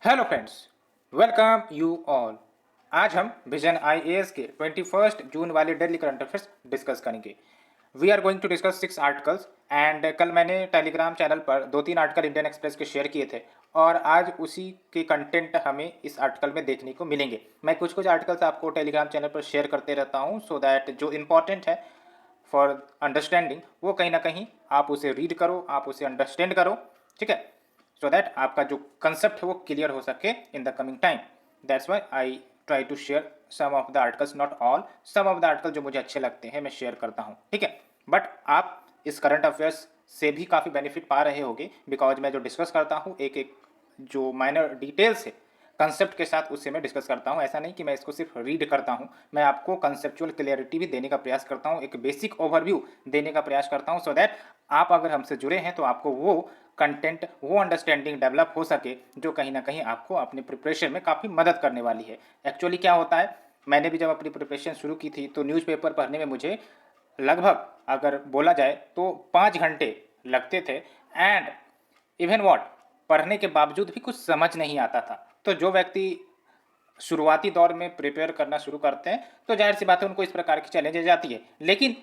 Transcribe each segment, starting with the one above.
Hello friends, welcome you all. आज हम Vision IAS के 21 जून वाले डेली करंट अफेयर्स डिस्कस करेंगे। We are going to discuss 6 articles and कल मैंने टेलीग्राम चैनल पर 2-3 आर्टिकल इंडियन एक्सप्रेस के शेयर किए थे और आज उसी के कंटेंट हमें इस आर्टिकल में देखने को मिलेंगे। मैं कुछ कुछ आर्टिकल्स आपको टेलीग्राम चैनल पर शेयर करते रहता हूँ सो दैट जो इम्पोर्टेंट है फॉर अंडरस्टैंडिंग वो कहीं ना कहीं आप उसे रीड करो, आप उसे अंडरस्टैंड करो, ठीक है, सो दैट आपका जो कंसेप्ट है वो क्लियर हो सके in the coming time. That's why I try to share some of the articles, not all, some of the article जो मुझे अच्छे लगते हैं मैं शेयर करता हूँ, ठीक है। बट आप इस करंट अफेयर्स से भी काफ़ी बेनिफिट पा रहे होंगे बिकॉज मैं जो डिस्कस करता हूँ एक एक जो माइनर डिटेल्स है कंसेप्ट के साथ उससे मैं डिस्कस करता हूँ। ऐसा नहीं कि मैं इसको सिर्फ रीड करता हूँ, मैं आपको कंसेप्चुअल क्लियरिटी भी देने का प्रयास करता हूँ, एक बेसिक ओवरव्यू देने का प्रयास करता हूँ सो दैट आप अगर हमसे जुड़े हैं तो आपको वो कंटेंट, वो अंडरस्टैंडिंग डेवलप हो सके जो कहीं ना कहीं आपको अपने प्रिपरेशन में काफ़ी मदद करने वाली है। एक्चुअली क्या होता है, मैंने भी जब अपनी प्रिपरेशन शुरू की थी तो न्यूज़पेपर पढ़ने में मुझे लगभग अगर बोला जाए तो 5 घंटे लगते थे एंड इवन वॉट पढ़ने के बावजूद भी कुछ समझ नहीं आता था। तो जो व्यक्ति शुरुआती दौर में प्रिपेयर करना शुरू करते हैं तो जाहिर सी बात है उनको इस प्रकार की चैलेंजेस आती है, लेकिन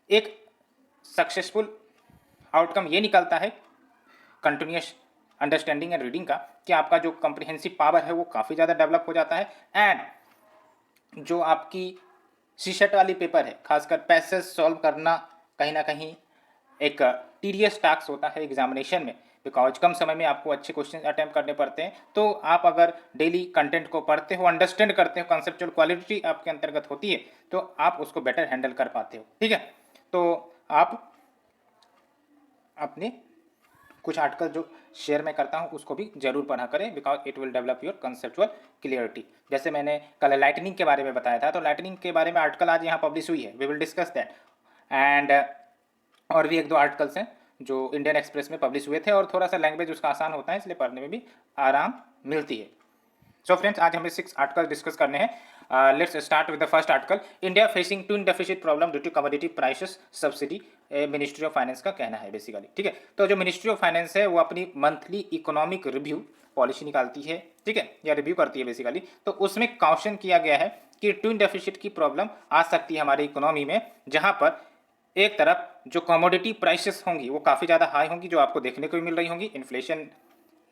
एक सक्सेसफुल आउटकम ये निकलता है कंटिन्यूस अंडरस्टैंडिंग एंड रीडिंग का कि आपका जो कॉम्प्रिहेंसिव पावर है वो काफ़ी ज़्यादा डेवलप हो जाता है एंड जो आपकी सीसेट वाली पेपर है खासकर पैसेज सॉल्व करना कहीं ना कहीं एक टीडियस टास्क होता है एग्जामिनेशन में बिकॉज कम समय में आपको अच्छे क्वेश्चन अटैम्प्ट करने पड़ते हैं। तो आप अगर डेली कंटेंट को पढ़ते हो, अंडरस्टैंड करते हो, कॉन्सेप्चुअल क्वालिटी आपके अंतर्गत होती है तो आप उसको बेटर हैंडल कर पाते हो, ठीक है। तो आप अपने कुछ आर्टिकल जो शेयर मैं करता हूँ उसको भी जरूर पढ़ा करें because it will develop your conceptual clarity. जैसे मैंने कल लाइटनिंग के बारे में बताया था तो लाइटनिंग के बारे में आर्टिकल आज यहाँ पब्लिश हुई है, we will discuss that and और भी एक दो आर्टिकल्स हैं जो इंडियन एक्सप्रेस में पब्लिश हुए थे और थोड़ा सा लैंग्वेज उसका आसान होता है इसलिए पढ़ने में भी आराम मिलती है। सो फ्रेंड्स आज हमें 6 आर्टिकल डिस्कस करने हैं। Let's start with the first article. India facing twin deficit problem due to commodity prices subsidy, ministry of finance का कहना है बेसिकली, ठीक है। तो जो मिनिस्ट्री ऑफ फाइनेंस है वो अपनी मंथली इकोनॉमिक रिव्यू पॉलिसी निकालती है, ठीक है, या रिव्यू करती है बेसिकली। तो उसमें कॉशन किया गया है कि ट्विन डेफिसिट की प्रॉब्लम आ सकती है हमारी इकोनॉमी में, जहां पर एक तरफ जो कमोडिटी प्राइसेस होंगी वो काफ़ी ज़्यादा हाई होंगी जो आपको देखने को भी मिल रही होंगी, इन्फ्लेशन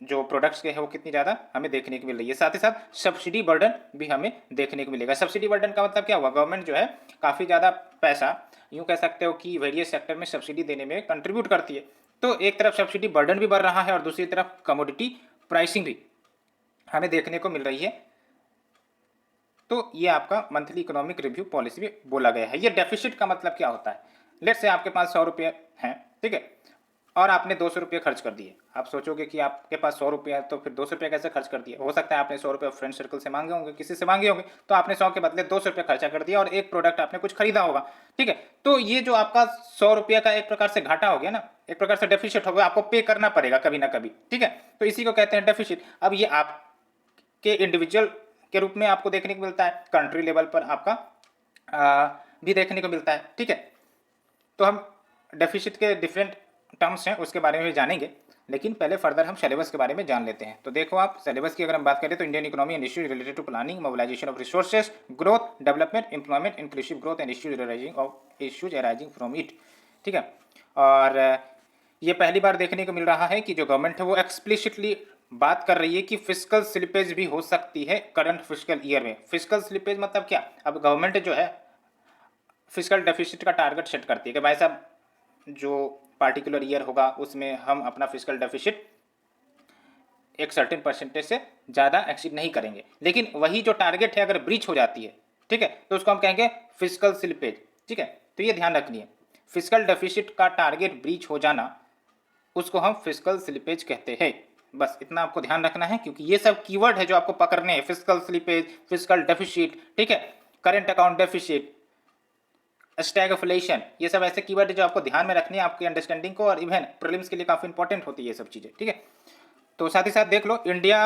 जो प्रोडक्ट्स के है वो कितनी ज़्यादा हमें देखने को मिल रही है, साथ ही साथ सब्सिडी बर्डन भी हमें देखने को मिलेगा। सब्सिडी बर्डन का मतलब क्या हुआ, गवर्नमेंट जो है काफ़ी ज़्यादा पैसा यूँ कह सकते हो कि वेरियस सेक्टर में सब्सिडी देने में कंट्रीब्यूट करती है। तो एक तरफ सब्सिडी बर्डन भी बढ़ रहा है और दूसरी तरफ कमोडिटी प्राइसिंग भी हमें देखने को मिल रही है। तो ये आपका मंथली इकोनॉमिक रिव्यू पॉलिसी में बोला गया है। ये डेफिसिट का मतलब क्या होता है, लेट से आपके पास 100 रुपये हैं, ठीक है, और आपने 200 रुपये खर्च कर दिए। आप सोचोगे कि आपके पास 100 रुपये है तो फिर 200 रुपये कैसे खर्च कर दिए। हो सकता है आपने 100 रुपये फ्रेंड सर्कल से मांगे होंगे, किसी से मांगे होंगे, तो आपने 100 के बदले 200 रुपये खर्चा कर दिया और एक प्रोडक्ट आपने कुछ खरीदा होगा, ठीक है। तो ये जो आपका 100 रुपये का एक प्रकार से घाटा हो गया ना, एक प्रकार से डेफिसिट हो गया, आपको पे करना पड़ेगा कभी ना कभी, ठीक है। तो इसी को कहते हैं डेफिसिट। अब ये आपके इंडिविजुअल के रूप में आपको देखने को मिलता है, कंट्री लेवल पर आपका भी देखने को मिलता है, ठीक है। तो हम डेफिसिट के डिफरेंट टर्म्स हैं उसके बारे में भी जानेंगे, लेकिन पहले फर्दर हम सिलेबस के बारे में जान लेते हैं। तो देखो आप सिलेबस की अगर हम बात करें तो Indian economy and issues related to planning, mobilisation of resources, growth, development, employment, inclusive growth and issues arising from it, ठीक है। और ये पहली बार देखने को मिल रहा है कि जो गवर्नमेंट है वो एक्सप्लिसिटली बात कर रही है कि फिजिकल स्लिपेज भी हो सकती है करंट फिजिकल ईयर में। फिजिकल स्लिपेज मतलब क्या, अब गवर्नमेंट जो है फिजिकल डेफिसिट का टारगेट सेट करती है कि भाई साहब जो पार्टिकुलर ईयर होगा उसमें हम अपना फिजिकल डेफिसिट एक सर्टेन परसेंटेज से ज़्यादा एक्सीड नहीं करेंगे, लेकिन वही जो टारगेट है अगर ब्रीच हो जाती है, ठीक है, तो उसको हम कहेंगे फिजिकल स्लिपेज, ठीक है। तो ये ध्यान रखनी है, फिजिकल डेफिसिट का टारगेट ब्रीच हो जाना उसको हम फिजिकल स्लिपेज कहते हैं। बस इतना आपको ध्यान रखना है क्योंकि ये सब कीवर्ड है जो आपको पकड़ने हैं, फिजिकल स्लिपेज, फिजिकल डेफिसिट, ठीक है, करेंट अकाउंट डेफिसिट, स्टैगफ्लेशन, ये सब ऐसे कीवर्ड है जो आपको ध्यान में रखनी है आपकी अंडरस्टैंडिंग को, और इवन प्रीलिम्स के लिए काफ़ी इंपॉर्टेंट होती है ये सब चीज़ें, ठीक है। तो साथ ही साथ देख लो इंडिया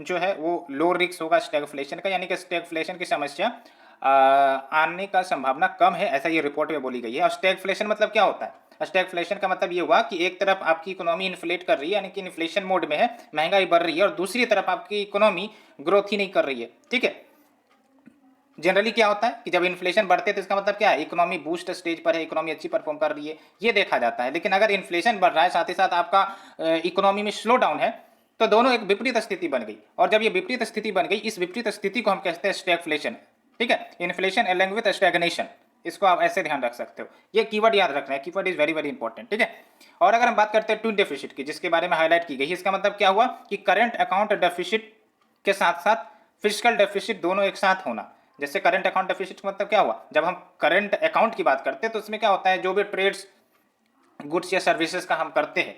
जो है वो लो रिस्क होगा स्टैगफ्लेशन का, यानी कि स्टैगफ्लेशन की समस्या आने का संभावना कम है, ऐसा ये रिपोर्ट में बोली गई है। और स्टैगफ्लेशन मतलब क्या होता है, स्टैगफ्लेशन का मतलब ये हुआ कि एक तरफ आपकी इकोनॉमी इन्फ्लेट कर रही है, यानी कि इन्फ्लेशन मोड में है, महंगाई बढ़ रही है, और दूसरी तरफ आपकी इकोनॉमी ग्रोथ ही नहीं कर रही है। ठीक है, जनरली क्या होता है कि जब इन्फ्लेशन बढ़ते हैं तो इसका मतलब क्या है, इकोनॉमी बूस्ट स्टेज पर है, इकोनॉमी अच्छी परफॉर्म कर रही है, ये देखा जाता है। लेकिन अगर इन्फ्लेशन बढ़ रहा है साथ ही साथ आपका इकोनॉमी में स्लो डाउन है, तो दोनों एक विपरीत स्थिति बन गई, और जब ये विपरीत स्थिति बन गई, इस विपरीत स्थिति को हम कहते हैं स्टैगफ्लेशन। ठीक है, इन्फ्लेशन एलॉन्ग विद स्टैग्नेशन, इसको आप ऐसे ध्यान रख सकते हो, ये कीवर्ड याद रखना है, keyword is very very important. ठीक है, और अगर हम बात करते हैं ट्विन डेफिसिट की, जिसके बारे में हाईलाइट की गई, इसका मतलब क्या हुआ कि करंट अकाउंट डेफिसिट के साथ साथ फिजिकल डेफिसिट दोनों एक साथ होना। जैसे करंट अकाउंट डेफिसिट का मतलब क्या हुआ, जब हम करंट अकाउंट की बात करते हैं तो उसमें क्या होता है, जो भी ट्रेड्स गुड्स या सर्विसेज का हम करते हैं,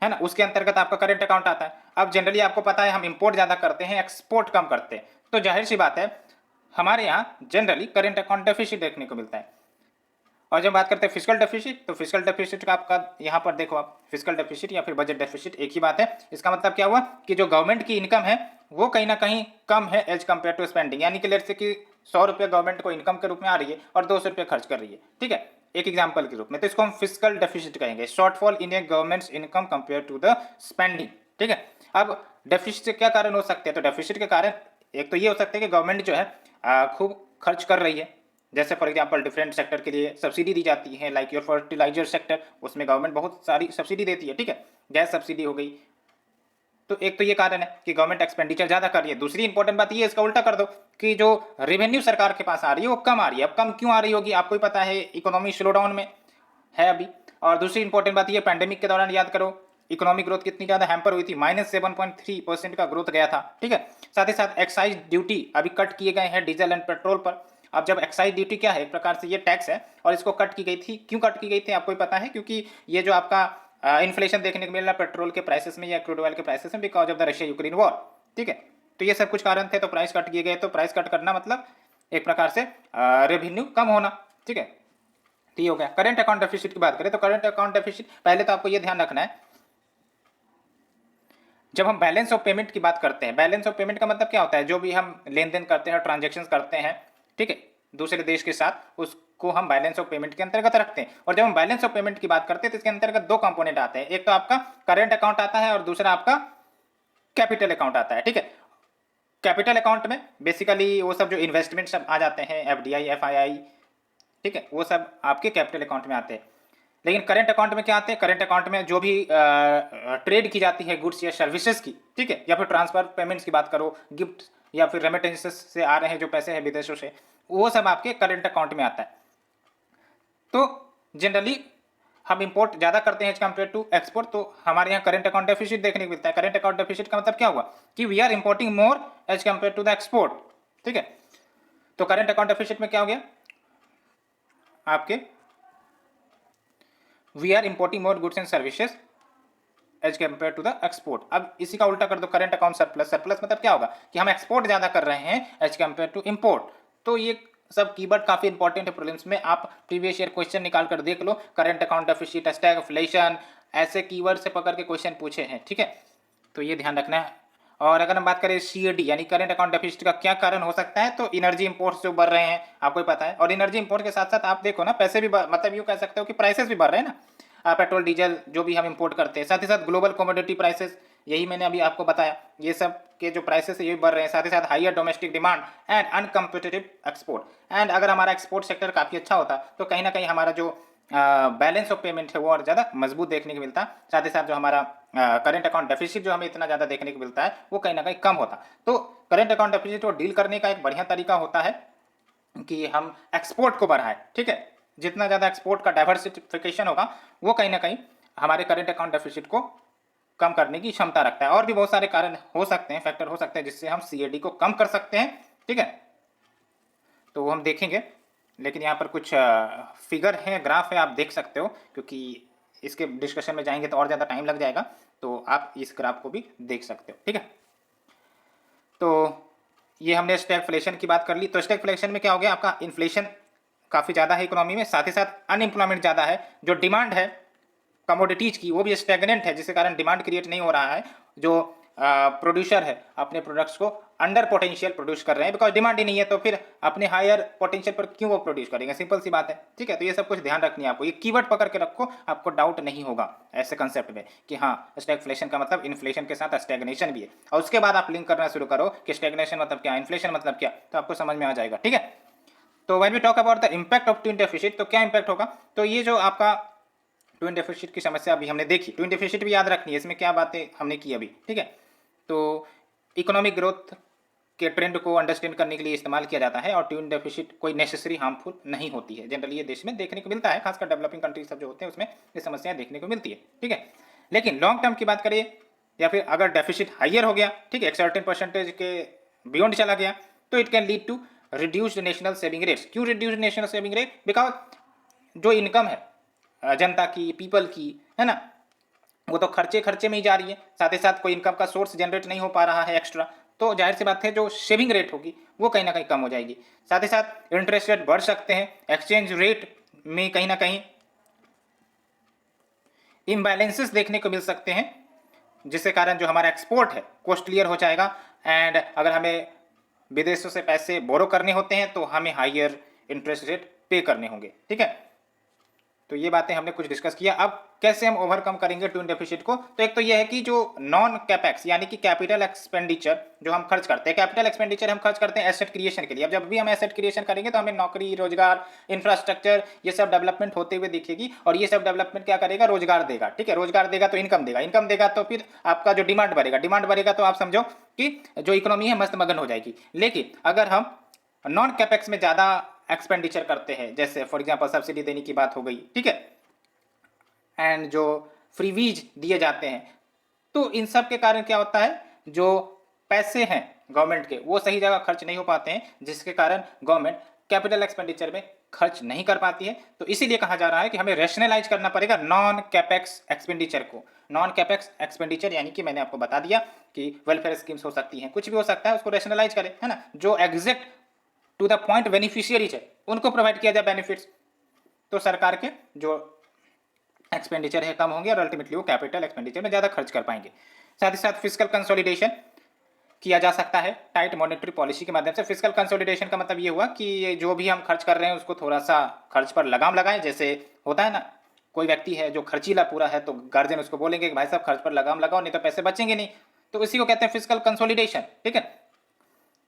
है ना, उसके अंतर्गत आपका करंट अकाउंट आता है। अब जनरली आपको पता है हम इंपोर्ट ज़्यादा करते हैं, एक्सपोर्ट कम करते हैं, तो जाहिर सी बात है हमारे यहाँ जनरली करंट अकाउंट डेफिसिट देखने को मिलता है। और जब बात करते हैं फिजिकल डेफिसिट, तो फिजिकल डेफिसिट का आपका यहाँ पर देखो आप, फिजिकल डेफिसिट या फिर बजट डेफिसिट एक ही बात है। इसका मतलब क्या हुआ कि जो गवर्नमेंट की इनकम है वो कहीं ना कहीं कम है एज कम्पेयर टू स्पेंडिंग, यानी कि लेट्स से कि 100 रुपये गवर्नमेंट को इनकम के रूप में आ रही है और 200 रुपये खर्च कर रही है। ठीक है, एक एग्जाम्पल के रूप में, तो इसको हम फिजिकल डेफिसिट कहेंगे, shortfall in a government's income compare to the spending. ठीक है, अब डेफिसिट से क्या कारण हो सकते हैं, तो डेफिसिट के कारण एक तो ये हो सकता है कि गवर्नमेंट जो है खूब खर्च कर रही है। जैसे फॉर एग्जांपल डिफरेंट सेक्टर के लिए सब्सिडी दी जाती है, लाइक योर फर्टिलाइजर सेक्टर, उसमें गवर्नमेंट बहुत सारी सब्सिडी देती है। ठीक है, गैस सब्सिडी हो गई, तो एक तो ये कारण है कि गवर्नमेंट एक्सपेंडिचर ज़्यादा कर रही है। दूसरी इंपॉर्टेंट बात ये है, इसका उल्टा कर दो कि जो रेवेन्यू सरकार के पास आ रही है वो कम आ रही है। अब कम क्यों आ रही होगी, आपको ही पता है, इकोनॉमी स्लो डाउन में है अभी। और दूसरी इंपॉर्टेंट बात ये, पैंडेमिक के दौरान याद करो इकोनॉमिक ग्रोथ कितनी ज़्यादा हैम्पर हुई थी, -7.3% का ग्रोथ गया था। ठीक है, साथ ही साथ एक्साइज ड्यूटी अभी कट किए गए हैं डीजल एंड पेट्रोल पर। अब जब एक्साइज ड्यूटी क्या है, एक प्रकार से ये टैक्स है, और इसको कट की गई थी, क्यों कट की गई थी आपको ही पता है, क्योंकि ये जो आपका इन्फ्लेशन देखने को मिल रहा है पेट्रोल के प्राइसेस में या क्रूड ऑयल के प्राइसेस में, because of the Russia Ukraine war. ठीक है, तो ये सब कुछ कारण थे, तो प्राइस कट किए गए। तो प्राइस कट करना मतलब एक प्रकार से रेवेन्यू कम होना। ठीक है, तो ये हो गया। करंट अकाउंट डेफिसिट की बात करें तो करंट अकाउंट डेफिसिट, पहले तो आपको ये ध्यान रखना है, जब हम बैलेंस ऑफ पेमेंट की बात करते हैं, बैलेंस ऑफ पेमेंट का मतलब क्या होता है, जो भी हम लेन देन करते हैं, ट्रांजेक्शन करते हैं, ठीक है, दूसरे देश के साथ, उसको हम बैलेंस ऑफ पेमेंट के अंतर्गत रखते हैं। और जब हम बैलेंस ऑफ पेमेंट की बात करते हैं तो इसके अंतर्गत दो कंपोनेंट आते हैं, एक तो आपका करंट अकाउंट आता है और दूसरा आपका कैपिटल अकाउंट आता है। ठीक है, कैपिटल अकाउंट में बेसिकली वो सब जो इन्वेस्टमेंट सब आ जाते हैं, एफडीआई, एफआईआई, ठीक है, वो सब आपके कैपिटल अकाउंट में आते हैं। लेकिन करंट अकाउंट में क्या आते हैं, करंट अकाउंट में जो भी ट्रेड की जाती है गुड्स या सर्विसेज की, ठीक है, या फिर ट्रांसफर पेमेंट्स की बात करो, गिफ्ट या फिर रेमिटेंसेस से आ रहे हैं जो पैसे हैं विदेशों से, वो सब आपके करंट अकाउंट में आता है। तो जनरली हम इंपोर्ट ज़्यादा करते हैं एज कम्पेयर टू एक्सपोर्ट, तो हमारे यहाँ करंट अकाउंट डेफिसिट देखने को मिलता है। करंट अकाउंट डेफिसिट का मतलब क्या हुआ कि we are importing more as compare to the export. ठीक है, तो करंट अकाउंट डेफिसिट में क्या हो गया आपके, we are importing more goods and services as compare to the export. अब इसी का उल्टा कर दो, करंट अकाउंट सरप्लस। सरप्लस मतलब क्या होगा कि हम एक्सपोर्ट ज्यादा कर रहे हैं एज कम्पेयर टू इंपोर्ट। तो ये सब कीवर्ड काफी इंपॉर्टेंट है प्रीलिम्स में, आप प्रीवियस ईयर क्वेश्चन निकाल कर देख लो, करंट अकाउंट डेफिसिट, स्टैगफ्लेशन, ऐसे कीवर्ड से पकड़ के क्वेश्चन पूछे हैं। ठीक है, तो ये ध्यान रखना है। और अगर हम बात करें सीएडी यानी करंट अकाउंट डेफिसिट का क्या कारण हो सकता है, तो एनर्जी इंपोर्ट्स जो बढ़ रहे हैं, आपको ही पता है। और एनर्जी इंपोर्ट के साथ साथ आप देखो ना, पैसे भी मतलब यूँ कह सकते हो कि प्राइसेस भी बढ़ रहे हैं ना, पेट्रोल डीजल जो भी हम इंपोर्ट करते हैं, साथ ही साथ ग्लोबल कमोडिटी प्राइसेस, यही मैंने अभी आपको बताया, ये सब के जो प्राइसेस है ये भी बढ़ रहे हैं, साथ ही साथ higher domestic demand and uncompetitive export. And अगर हमारा एक्सपोर्ट सेक्टर काफ़ी अच्छा होता तो कहीं ना कहीं हमारा जो बैलेंस ऑफ पेमेंट है वो और ज़्यादा मजबूत देखने को मिलता, साथ ही साथ जो हमारा करंट अकाउंट डेफिसिट जो हमें इतना ज़्यादा देखने को मिलता है वो कहीं ना कहीं कम होता। तो करंट अकाउंट डेफिसिट को डील करने का एक बढ़िया तरीका होता है कि हम एक्सपोर्ट को बढ़ाएं। ठीक है, जितना ज़्यादा एक्सपोर्ट का डाइवर्सिफिकेशन होगा वो कहीं ना कहीं हमारे करंट अकाउंट डेफिसिट को कम करने की क्षमता रखता है। और भी बहुत सारे कारण हो सकते हैं, फैक्टर हो सकते हैं जिससे हम सीएडी को कम कर सकते हैं। ठीक है, तो वो हम देखेंगे, लेकिन यहाँ पर कुछ फिगर हैं, ग्राफ है, आप देख सकते हो, क्योंकि इसके डिस्कशन में जाएंगे तो और ज़्यादा टाइम लग जाएगा, तो आप इस ग्राफ को भी देख सकते हो। ठीक है, तो ये हमने स्टैगफ्लेशन की बात कर ली। तो स्टैगफ्लेशन में क्या हो गया, आपका इन्फ्लेशन काफ़ी ज़्यादा है इकोनॉमी में, साथ ही साथ अनएम्प्लॉयमेंट ज़्यादा है, जो डिमांड है कमोडिटीज़ की वो भी स्टैगनेंट है, जिसके कारण डिमांड क्रिएट नहीं हो रहा है, जो प्रोड्यूसर है अपने प्रोडक्ट्स को अंडर पोटेंशियल प्रोड्यूस कर रहे हैं, बिकॉज डिमांड ही नहीं है, तो फिर अपने हायर पोटेंशियल पर क्यों वो प्रोड्यूस करेंगे, सिंपल सी बात है। ठीक है, तो ये सब कुछ ध्यान रखनी है आपको, ये कीवर्ड पकड़ के रखो, आपको डाउट नहीं होगा ऐसे कंसेप्ट में कि हाँ स्टैगफ्लेशन का मतलब इन्फ्लेशन के साथ स्टैग्नेशन भी है, और उसके बाद आप लिंक करना शुरू करो कि स्टैग्नेशन मतलब क्या, इन्फ्लेशन मतलब क्या, तो आपको समझ में आ जाएगा। ठीक है, तो when we talk about the impact of twin deficit, तो क्या इम्पैक्ट होगा, तो ये जो आपका ट्विन डेफिसिट की समस्या अभी हमने देखी, ट्विन डेफिसिट भी याद रखनी है, इसमें क्या बातें हमने की अभी। ठीक है, तो इकोनॉमिक ग्रोथ के ट्रेंड को अंडरस्टैंड करने के लिए इस्तेमाल किया जाता है, और ट्विन डेफिसिट कोई नेसेसरी हार्मफुल नहीं होती है, जनरली ये देश में देखने को मिलता है, खासकर डेवलपिंग कंट्रीज सब जो होते हैं उसमें ये समस्याएं देखने को मिलती है। ठीक है, लेकिन लॉन्ग टर्म की बात करिए, या फिर अगर डेफिसिट हाइयर हो गया, ठीक है, एक सर्टेन परसेंटेज के बियॉन्ड चला गया, तो it can lead to reduced national saving rates. क्यों reduced national saving rate, because जो इनकम है जनता की, पीपल की, है ना, वो तो खर्चे खर्चे में ही जा रही है, साथ ही साथ कोई इनकम का सोर्स जनरेट नहीं हो पा रहा है एक्स्ट्रा, तो जाहिर सी बात है जो सेविंग रेट होगी वो कहीं ना कहीं कम हो जाएगी। साथ ही साथ इंटरेस्ट रेट बढ़ सकते हैं, एक्सचेंज रेट में कहीं ना कहीं इम्बैलेंसेस देखने को मिल सकते हैं, जिसके कारण जो हमारा एक्सपोर्ट है कॉस्टलियर हो जाएगा, एंड अगर हमें विदेशों से पैसे बोरो करने होते हैं तो हमें हाइयर इंटरेस्ट रेट पे करने होंगे। ठीक है, तो ये बातें हमने कुछ डिस्कस किया। अब कैसे हम ओवरकम करेंगे ट्विन डेफिसिट को, तो एक तो ये है कि जो नॉन कैपेक्स यानी कि कैपिटल एक्सपेंडिचर जो हम खर्च करते हैं, कैपिटल एक्सपेंडिचर हम खर्च करते हैं एसेट क्रिएशन के लिए। अब जब भी हम एसेट क्रिएशन करेंगे तो हमें नौकरी, रोजगार, इंफ्रास्ट्रक्चर, ये सब डेवलपमेंट होते हुए दिखेगी, और ये सब डेवलपमेंट क्या करेगा, रोजगार देगा। ठीक है, रोजगार देगा तो इनकम देगा, इनकम देगा तो फिर आपका जो डिमांड बढ़ेगा, डिमांड बढ़ेगा तो आप समझो कि जो इकोनॉमी है मस्त मगन हो जाएगी। लेकिन अगर हम नॉन कैपेक्स में ज़्यादा एक्सपेंडिचर करते हैं, जैसे फॉर एग्जांपल सब्सिडी देने की बात हो गई, ठीक है, एंड जो फ्रीवीज दिए जाते हैं, तो इन सब के कारण क्या होता है, जो पैसे हैं गवर्नमेंट के वो सही जगह खर्च नहीं हो पाते हैं, जिसके कारण गवर्नमेंट कैपिटल एक्सपेंडिचर में खर्च नहीं कर पाती है। तो इसीलिए कहा जा रहा है कि हमें रैशनलाइज करना पड़ेगा नॉन कैपेक्स एक्सपेंडिचर को। नॉन कैपेक्स एक्सपेंडिचर यानी कि मैंने आपको बता दिया कि वेलफेयर स्कीम्स हो सकती हैं, कुछ भी हो सकता है, उसको रैशनलाइज करें, है ना, जो exact to the point beneficiaries है उनको प्रोवाइड किया जाए बेनिफिट्स, तो सरकार के जो एक्सपेंडिचर है कम होंगे और अल्टीमेटली वो कैपिटल एक्सपेंडिचर में ज़्यादा खर्च कर पाएंगे। साथ ही साथ फिजिकल कंसोलिडेशन किया जा सकता है टाइट मॉनेटरी पॉलिसी के माध्यम से। फिजिकल कंसोलिडेशन का मतलब ये हुआ कि जो भी हम खर्च कर रहे हैं उसको थोड़ा सा खर्च पर लगाम लगाएं। जैसे होता है ना, कोई व्यक्ति है जो खर्चीला पूरा है तो गार्जियन उसको बोलेंगे कि भाई साहब खर्च पर लगाम लगाओ, नहीं तो पैसे बचेंगे नहीं, तो इसी को कहते हैं फिजिकल कंसोलिडेशन। ठीक है,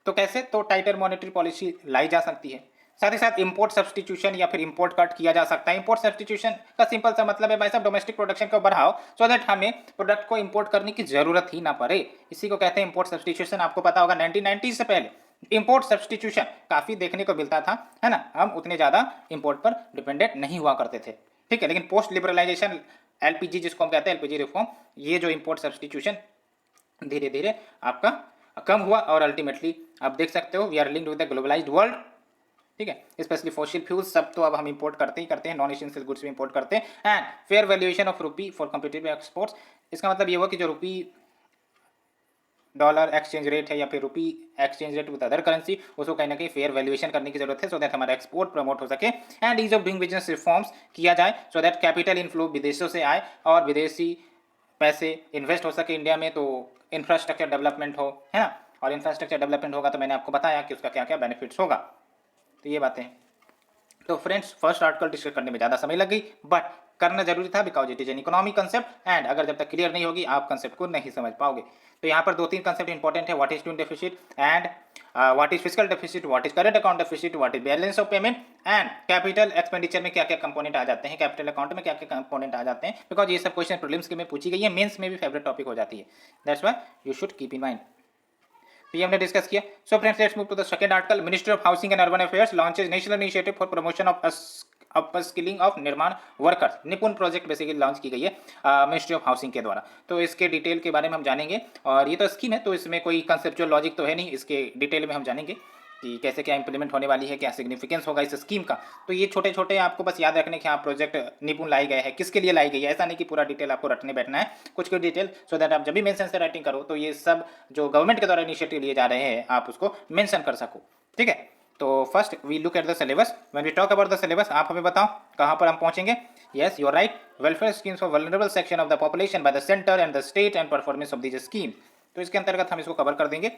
तो कैसे, तो टाइटर मॉनेटरी पॉलिसी लाई जा सकती है। साथ ही साथ इंपोर्ट सब्सटीट्यूशन या फिर इंपोर्ट कट किया जा सकता है। इंपोर्ट सब्सटीट्यूशन का सिंपल सा मतलब है भाई साहब डोमेस्टिक प्रोडक्शन को बढ़ाओ सो दैट हमें प्रोडक्ट को इंपोर्ट करने की जरूरत ही ना पड़े, इसी को कहते हैं इंपोर्ट सब्सटीट्यूशन। आपको पता होगा 1990 से पहले इंपोर्ट सब्सटीट्यूशन काफी देखने को मिलता था, है ना, हम उतने ज्यादा इंपोर्ट पर डिपेंडेंट नहीं हुआ करते थे। ठीक है, लेकिन पोस्ट लिबरलाइजेशन एलपीजी जिसको हम कहते हैं, एलपीजी रिफॉर्म, ये जो इंपोर्ट सब्सटीट्यूशन धीरे धीरे आपका कम हुआ और अल्टीमेटली आप देख सकते हो we are linked with the globalised world. ठीक है, स्पेशली फॉसिल फ्यूल्स सब तो अब हम इंपोर्ट करते ही करते हैं, नॉन एसेंशियल गुड्स भी इंपोर्ट करते हैं। And fair valuation of rupee for competitive exports, इसका मतलब ये हुआ कि जो रुपी डॉलर एक्सचेंज रेट है या फिर rupee exchange rate with other currency, उसको कहीं ना कहीं फेयर वैल्यूएशन करने की जरूरत है सो दैट हमारा एक्सपोर्ट प्रमोट हो सके। And ease of doing business reforms किया जाए सो दैट कैपिटल इनफ्लो विदेशों से आए और विदेशी पैसे इन्वेस्ट हो सके इंडिया में, तो इंफ्रास्ट्रक्चर डेवलपमेंट हो, है ना, और इंफ्रास्ट्रक्चर डेवलपमेंट होगा तो मैंने आपको बताया कि उसका क्या क्या बेनिफिट्स होगा। तो ये बातें हैं। तो फ्रेंड्स फर्स्ट आर्टिकल डिस्कस करने में ज़्यादा समय लग गई, बट करना जरूरी था because it is an economic concept, and अगर जब तक क्लियर नहीं होगी आप कंसेप्ट को नहीं समझ पाओगे। तो यहाँ पर 2-3 कंसेप्ट इंपॉर्टेंट है, what is twin deficit and what is physical deficit, what is current account deficit, what is balance of payment, and capital expenditure में क्या क्या कंपोनेंट आ जाते हैं, कैपिटल अकाउंट में क्या क्या कंपोनेंट आ जाते हैं, बिकॉज ये सब क्वेश्चन प्रीलिम्स के में पूछी गई है, मेंस में भी फेवरेट टॉपिक हो जाती है, that's why you should keep in mind. तो ये हमने डिस्कस किया। So friends let's move to the second article. Ministry of housing and urban affairs launches national initiative for promotion of upskilling of Nirman workers. Nipun project basically launch की गई है ministry of housing के द्वारा। तो इसके डिटेल के बारे में हम जानेंगे, और ये तो स्कीम है तो इसमें कोई कंसेप्चुअल लॉजिक तो है नहीं, इसके डिटेल में हम जानेंगे कि कैसे क्या इंप्लीमेंट होने वाली है, क्या सिग्निफिकेंस होगा इस स्कीम का। तो ये छोटे छोटे आपको बस याद रखने के हाँ प्रोजेक्ट निपुण लाई गए हैं, किसके लिए लाई गई है, ऐसा नहीं कि पूरा डिटेल आपको रटने बैठना है, कुछ कुछ डिटेल सो दैट आप जब भी मेंशन से राइटिंग करो तो ये सब जो गवर्नमेंट के द्वारा इनिशिएटिव लिए जा रहे हैं आप उसको मेंशन कर सको। ठीक है, तो first we look at the syllabus. When we talk about the syllabus आप हमें बताओ कहाँ पर हम पहुंचेंगे। Yes you are right, welfare schemes for vulnerable section of the population by the centre and the state and performance of this scheme. तो इसके अंतर्गत हम इसको कवर कर देंगे।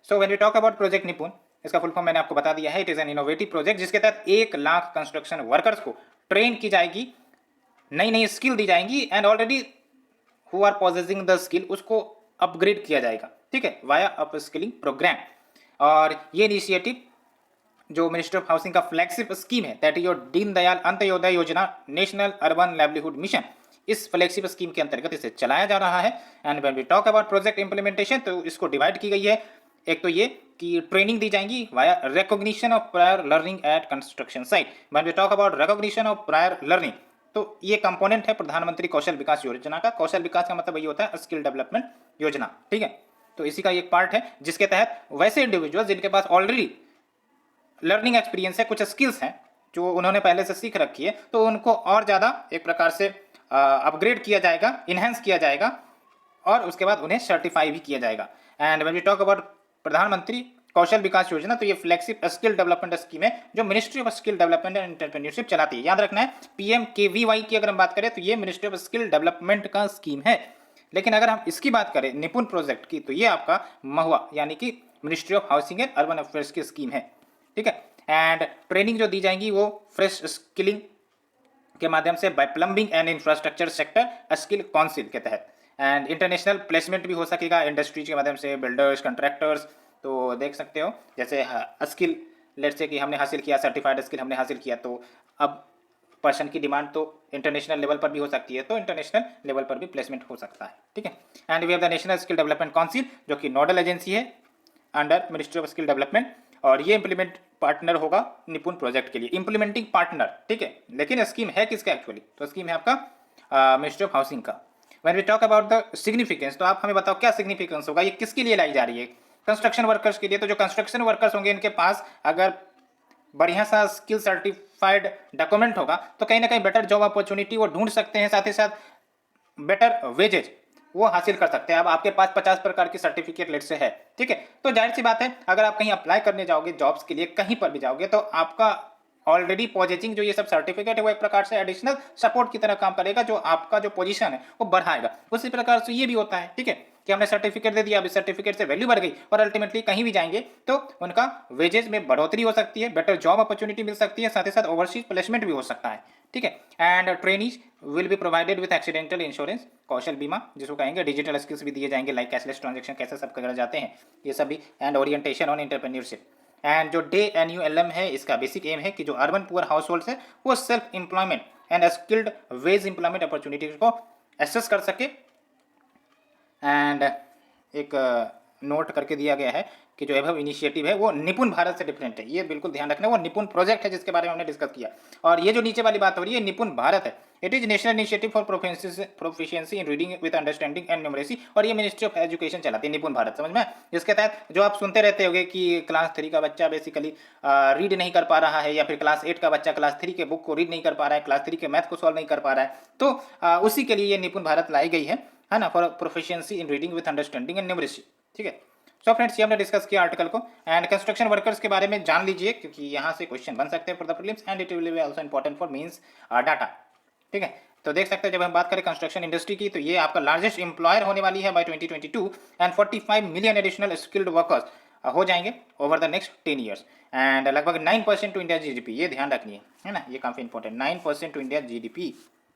So when we talk about project Nipun, इसका फुल फॉर्म मैंने आपको बता दिया है। It is an innovative project जिसके तहत 1 लाख कंस्ट्रक्शन वर्कर्स को ट्रेन की जाएगी, नई नई स्किल दी जाएंगी, and already who are possessing the skill उसको अपग्रेड किया जाएगा, ठीक है, वाया अप स्किलिंग प्रोग्राम। और ये इनिशिएटिव जो मिनिस्ट्री ऑफ हाउसिंग का फ्लैगशिप स्कीम है, that is your Deen Dayal Antyodaya Yojana national urban livelihood mission, इस फ्लैगशिप स्कीम के अंतर्गत इसे चलाया जा रहा है। And when we talk about project implementation, तो इसको डिवाइड की गई है। एक तो ये कि ट्रेनिंग दी जाएंगी via recognition of prior learning at construction site. When we talk about recognition of prior learning, तो ये कंपोनेंट है प्रधानमंत्री कौशल विकास योजना का। कौशल विकास का मतलब ये होता है स्किल डेवलपमेंट योजना, ठीक है। तो इसी का एक पार्ट है जिसके तहत वैसे इंडिविजुअल जिनके पास ऑलरेडी लर्निंग एक्सपीरियंस है, कुछ स्किल्स हैं जो उन्होंने पहले से सीख रखी है, तो उनको और ज़्यादा एक प्रकार से अपग्रेड किया जाएगा, इन्हेंस किया जाएगा, और उसके बाद उन्हें सर्टिफाई भी किया जाएगा। And when we talk about Pradhan Mantri Kaushal विकास योजना, तो ये फ्लैगशिप स्किल डेवलपमेंट स्कीम है जो ministry of skill development and entrepreneurship चलाती है। याद रखना है, PMKVY की अगर हम बात करें तो ये मिनिस्ट्री ऑफ स्किल डेवलपमेंट का स्कीम है। लेकिन अगर हम इसकी बात करें निपुण प्रोजेक्ट की, तो ये आपका महुआ यानी कि ministry of housing and urban affairs की स्कीम है, ठीक है। एंड ट्रेनिंग जो दी जाएंगी वो फ्रेश स्किलिंग के माध्यम से by plumbing and infrastructure sector skill council के तहत। एंड इंटरनेशनल प्लेसमेंट भी हो सकेगा इंडस्ट्रीज के माध्यम से, बिल्डर्स, कंट्रैक्टर्स। तो देख सकते हो जैसे स्किल लेट्स से कि हमने हासिल किया, सर्टिफाइड स्किल हमने हासिल किया, तो अब पर्सन की डिमांड तो इंटरनेशनल लेवल पर भी हो सकती है, तो इंटरनेशनल लेवल पर भी प्लेसमेंट हो सकता है, ठीक है। And we have the national skill development council जो कि नोडल एजेंसी है under ministry of skill development, और ये इंप्लीमेंट पार्टनर होगा निपुण प्रोजेक्ट के लिए, इंप्लीमेंटिंग पार्टनर, ठीक है। लेकिन स्कीम है किसका एक्चुअली, तो स्कीम है आपका मिनिस्ट्री ऑफ हाउसिंग का। When we talk about the significance, तो आप हमें बताओ क्या सिग्निफिकेंस होगा, ये किसके लिए लाई जा रही है, कंस्ट्रक्शन वर्कर्स के लिए। तो जो कंस्ट्रक्शन वर्कर्स होंगे इनके पास अगर बढ़िया सा स्किल सर्टिफाइड डॉक्यूमेंट होगा तो कहीं ना कहीं बेटर जॉब अपॉर्चुनिटी वो ढूंढ सकते हैं, साथ ही साथ बेटर वेजेज वो हासिल कर सकते हैं। अब आपके पास 50 प्रकार की सर्टिफिकेट लेट से है, ठीक है, तो जाहिर सी बात है अगर आप कहीं अप्लाई करने जाओगे जॉब्स के लिए, कहीं पर भी जाओगे, तो आपका ऑलरेडी पोजेसिंग जो ये सब सर्टिफिकेट है वो एक प्रकार से एडिशनल सपोर्ट की तरह काम करेगा, जो आपका जो पोजीशन है वो बढ़ाएगा। उसी प्रकार से ये भी होता है, ठीक है, कि हमने सर्टिफिकेट दे दिया, अब इस सर्टिफिकेट से वैल्यू बढ़ गई और अल्टीमेटली कहीं भी जाएंगे तो उनका वेजेस में बढ़ोतरी हो सकती है, बेटर जॉब अपॉर्चुनिटी मिल सकती है, साथ ही साथ ओवरसीज प्लेसमेंट भी हो सकता है, ठीक है। And trainees will be provided with accidental insurance, कौशल बीमा जिसको कहेंगे, डिजिटल स्किल्स भी दिए जाएंगे लाइक कैशलेस ट्रांजेक्शन कैसे सब कर जाते हैं ये सभी, and orientation on entrepreneurship. And जो डे NULM है इसका बेसिक एम है कि जो अर्बन पुअर हाउस होल्ड है वो self employment and skilled veg employment opportunities को एसेस कर सके। एंड एक नोट करके दिया गया है कि जो एभव इनिशिएटिव है वो निपुण भारत से डिफरेंट है, ये बिल्कुल ध्यान रखना, वो निपुण प्रोजेक्ट है जिसके बारे में हमने डिस्कस किया। और ये जो नीचे वाली बात हो रही है निपुण भारत है, it is national initiative for proficiency in reading with understanding and numeracy, और ये मिनिस्ट्री ऑफ एजुकेशन चलाती है निपुण भारत, समझ में। जिसके तहत जो आप सुनते रहते होगे कि क्लास 3 का बच्चा बेसिकली रीड नहीं कर पा रहा है, या फिर क्लास 8 का बच्चा क्लास 3 के बुक को रीड नहीं कर पा रहा है, क्लास 3 के मैथ को सॉल्व नहीं कर पा रहा है, तो उसी के लिए ये निपुण भारत लाई गई है ना, for proficiency in reading with understanding and numeracy, ठीक है। सो फ्रेंड्स ये हमने डिस्कस किया आर्टिकल को। एंड कंस्ट्रक्शन वर्कर्स के बारे में जान लीजिए क्योंकि यहाँ से क्वेश्चन बन सकते हैं for the prelims and it will be also important for means data, ठीक है। तो देख सकते हैं जब हम बात करें कंस्ट्रक्शन इंडस्ट्री की, तो ये आपका लार्जेस्ट एम्प्लॉयर होने वाली है by 2022 and 45 million additional skilled workers हो जाएंगे over the next 10 years, and लगभग 9% टू इंडिया GDP, ये ध्यान रखनी है ना, ये काफ़ी इंपॉर्टेंट, 9% टू इंडिया GDP,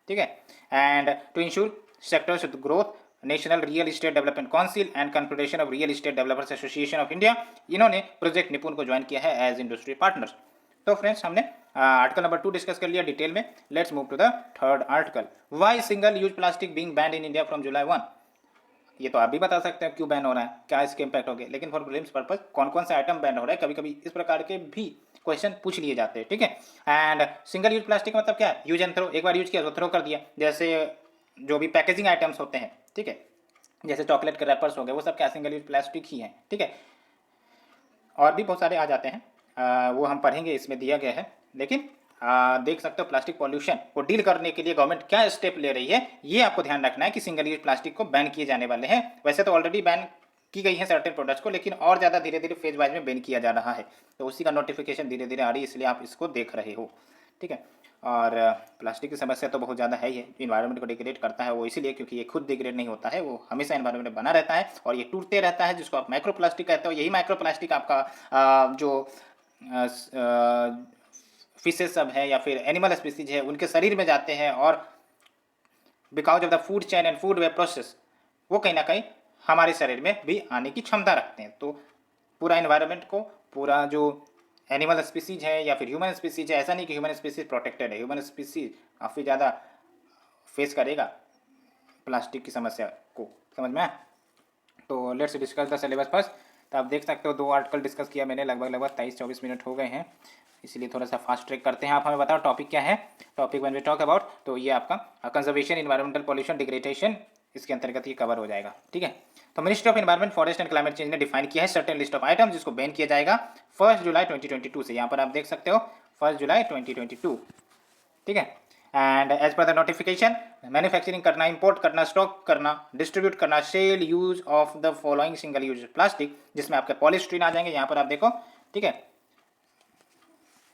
ठीक है। And to ensure sectors growth, national real estate development council and confederation of real estate developers association of India, इन्होंने प्रोजेक्ट निपुण को ज्वाइन किया है एज इंडस्ट्री पार्टनर्स। तो फ्रेंड्स हमने आर्टिकल नंबर 2 डिस्कस कर लिया डिटेल में। Let's move to the third article, why single use plastic being banned in India from July 1। ये तो आप भी बता सकते हैं क्यों बैन हो रहा है, क्या इसके इम्पैक्ट हो गए, लेकिन फॉर प्रीलिम्स पर्पस कौन कौन से आइटम बैन हो रहा है, कभी कभी इस प्रकार के भी क्वेश्चन पूछ लिए जाते हैं, ठीक है। एंड सिंगल यूज प्लास्टिक मतलब क्या है, यूज एंड थ्रो, एक बार यूज किया तो थ्रो कर दिया, जैसे जो भी पैकेजिंग आइटम्स होते हैं, ठीक है, जैसे चॉकलेट के रैपर्स हो गए, वो सब क्या सिंगल यूज प्लास्टिक ही हैं, ठीक है। और भी बहुत सारे आ जाते हैं, वो हम पढ़ेंगे, इसमें दिया गया है। लेकिन देख सकते हो प्लास्टिक पॉल्यूशन को डील करने के लिए गवर्नमेंट क्या स्टेप ले रही है, ये आपको ध्यान रखना है कि सिंगल यूज प्लास्टिक को बैन किए जाने वाले हैं। वैसे तो ऑलरेडी बैन की गई है सर्टेन प्रोडक्ट्स को, लेकिन और ज़्यादा धीरे धीरे फेज वाइज में बैन किया जा रहा है, तो उसी का नोटिफिकेशन धीरे धीरे आ रही है, इसलिए आप इसको देख रहे हो, ठीक है। और प्लास्टिक की समस्या तो बहुत ज़्यादा है ही है, इन्वायरमेंट को डिग्रेड करता है वो इसीलिए क्योंकि ये खुद डिग्रेड नहीं होता है, वो हमेशा इन्वायरमेंट में बना रहता है और ये टूटते रहता है, जिसको आप माइक्रो प्लास्टिक कहते हो। यही माइक्रो प्लास्टिक आपका जो फिशेस सब है या फिर एनिमल स्पीसीज है उनके शरीर में जाते हैं और because of the food chain and food way process वो कहीं ना कहीं हमारे शरीर में भी आने की क्षमता रखते हैं। तो पूरा इन्वायरमेंट को, पूरा जो एनिमल स्पीसीज है या फिर ह्यूमन स्पीसीज है, ऐसा नहीं कि ह्यूमन स्पीसीज प्रोटेक्टेड है, ह्यूमन स्पीसीज काफ़ी ज़्यादा फेस करेगा प्लास्टिक की समस्या को, समझ में आया? तो let's discuss the syllabus first. तो आप देख सकते हो 2 आर्टिकल डिस्कस किया मैंने, लगभग 23-24 मिनट हो गए हैं, इसलिए थोड़ा सा फास्ट ट्रैक करते हैं। आप हमें बताओ टॉपिक क्या है। Topic when we talk about, तो ये आपका कंजर्वेशन, इन्वायरमेंटल पॉल्यूशन, डिग्रेडेशन, इसके अंतर्गत ये कवर हो जाएगा, ठीक है। तो ministry of environment, forest and climate change ने डिफाइन किया है सर्टेन लिस्ट ऑफ आइटम्स जिसको बैन किया जाएगा 1 जुलाई 2022 से। यहाँ पर आप देख सकते हो 1 जुलाई 2022, ठीक है। And as per the notification, manufacturing करना, इंपोर्ट करना, स्टॉक करना, डिस्ट्रीब्यूट करना, sale, use of the following single use plastic, जिसमें आपके पॉलीस्टीरीन आ जाएंगे, यहाँ पर आप देखो, ठीक है,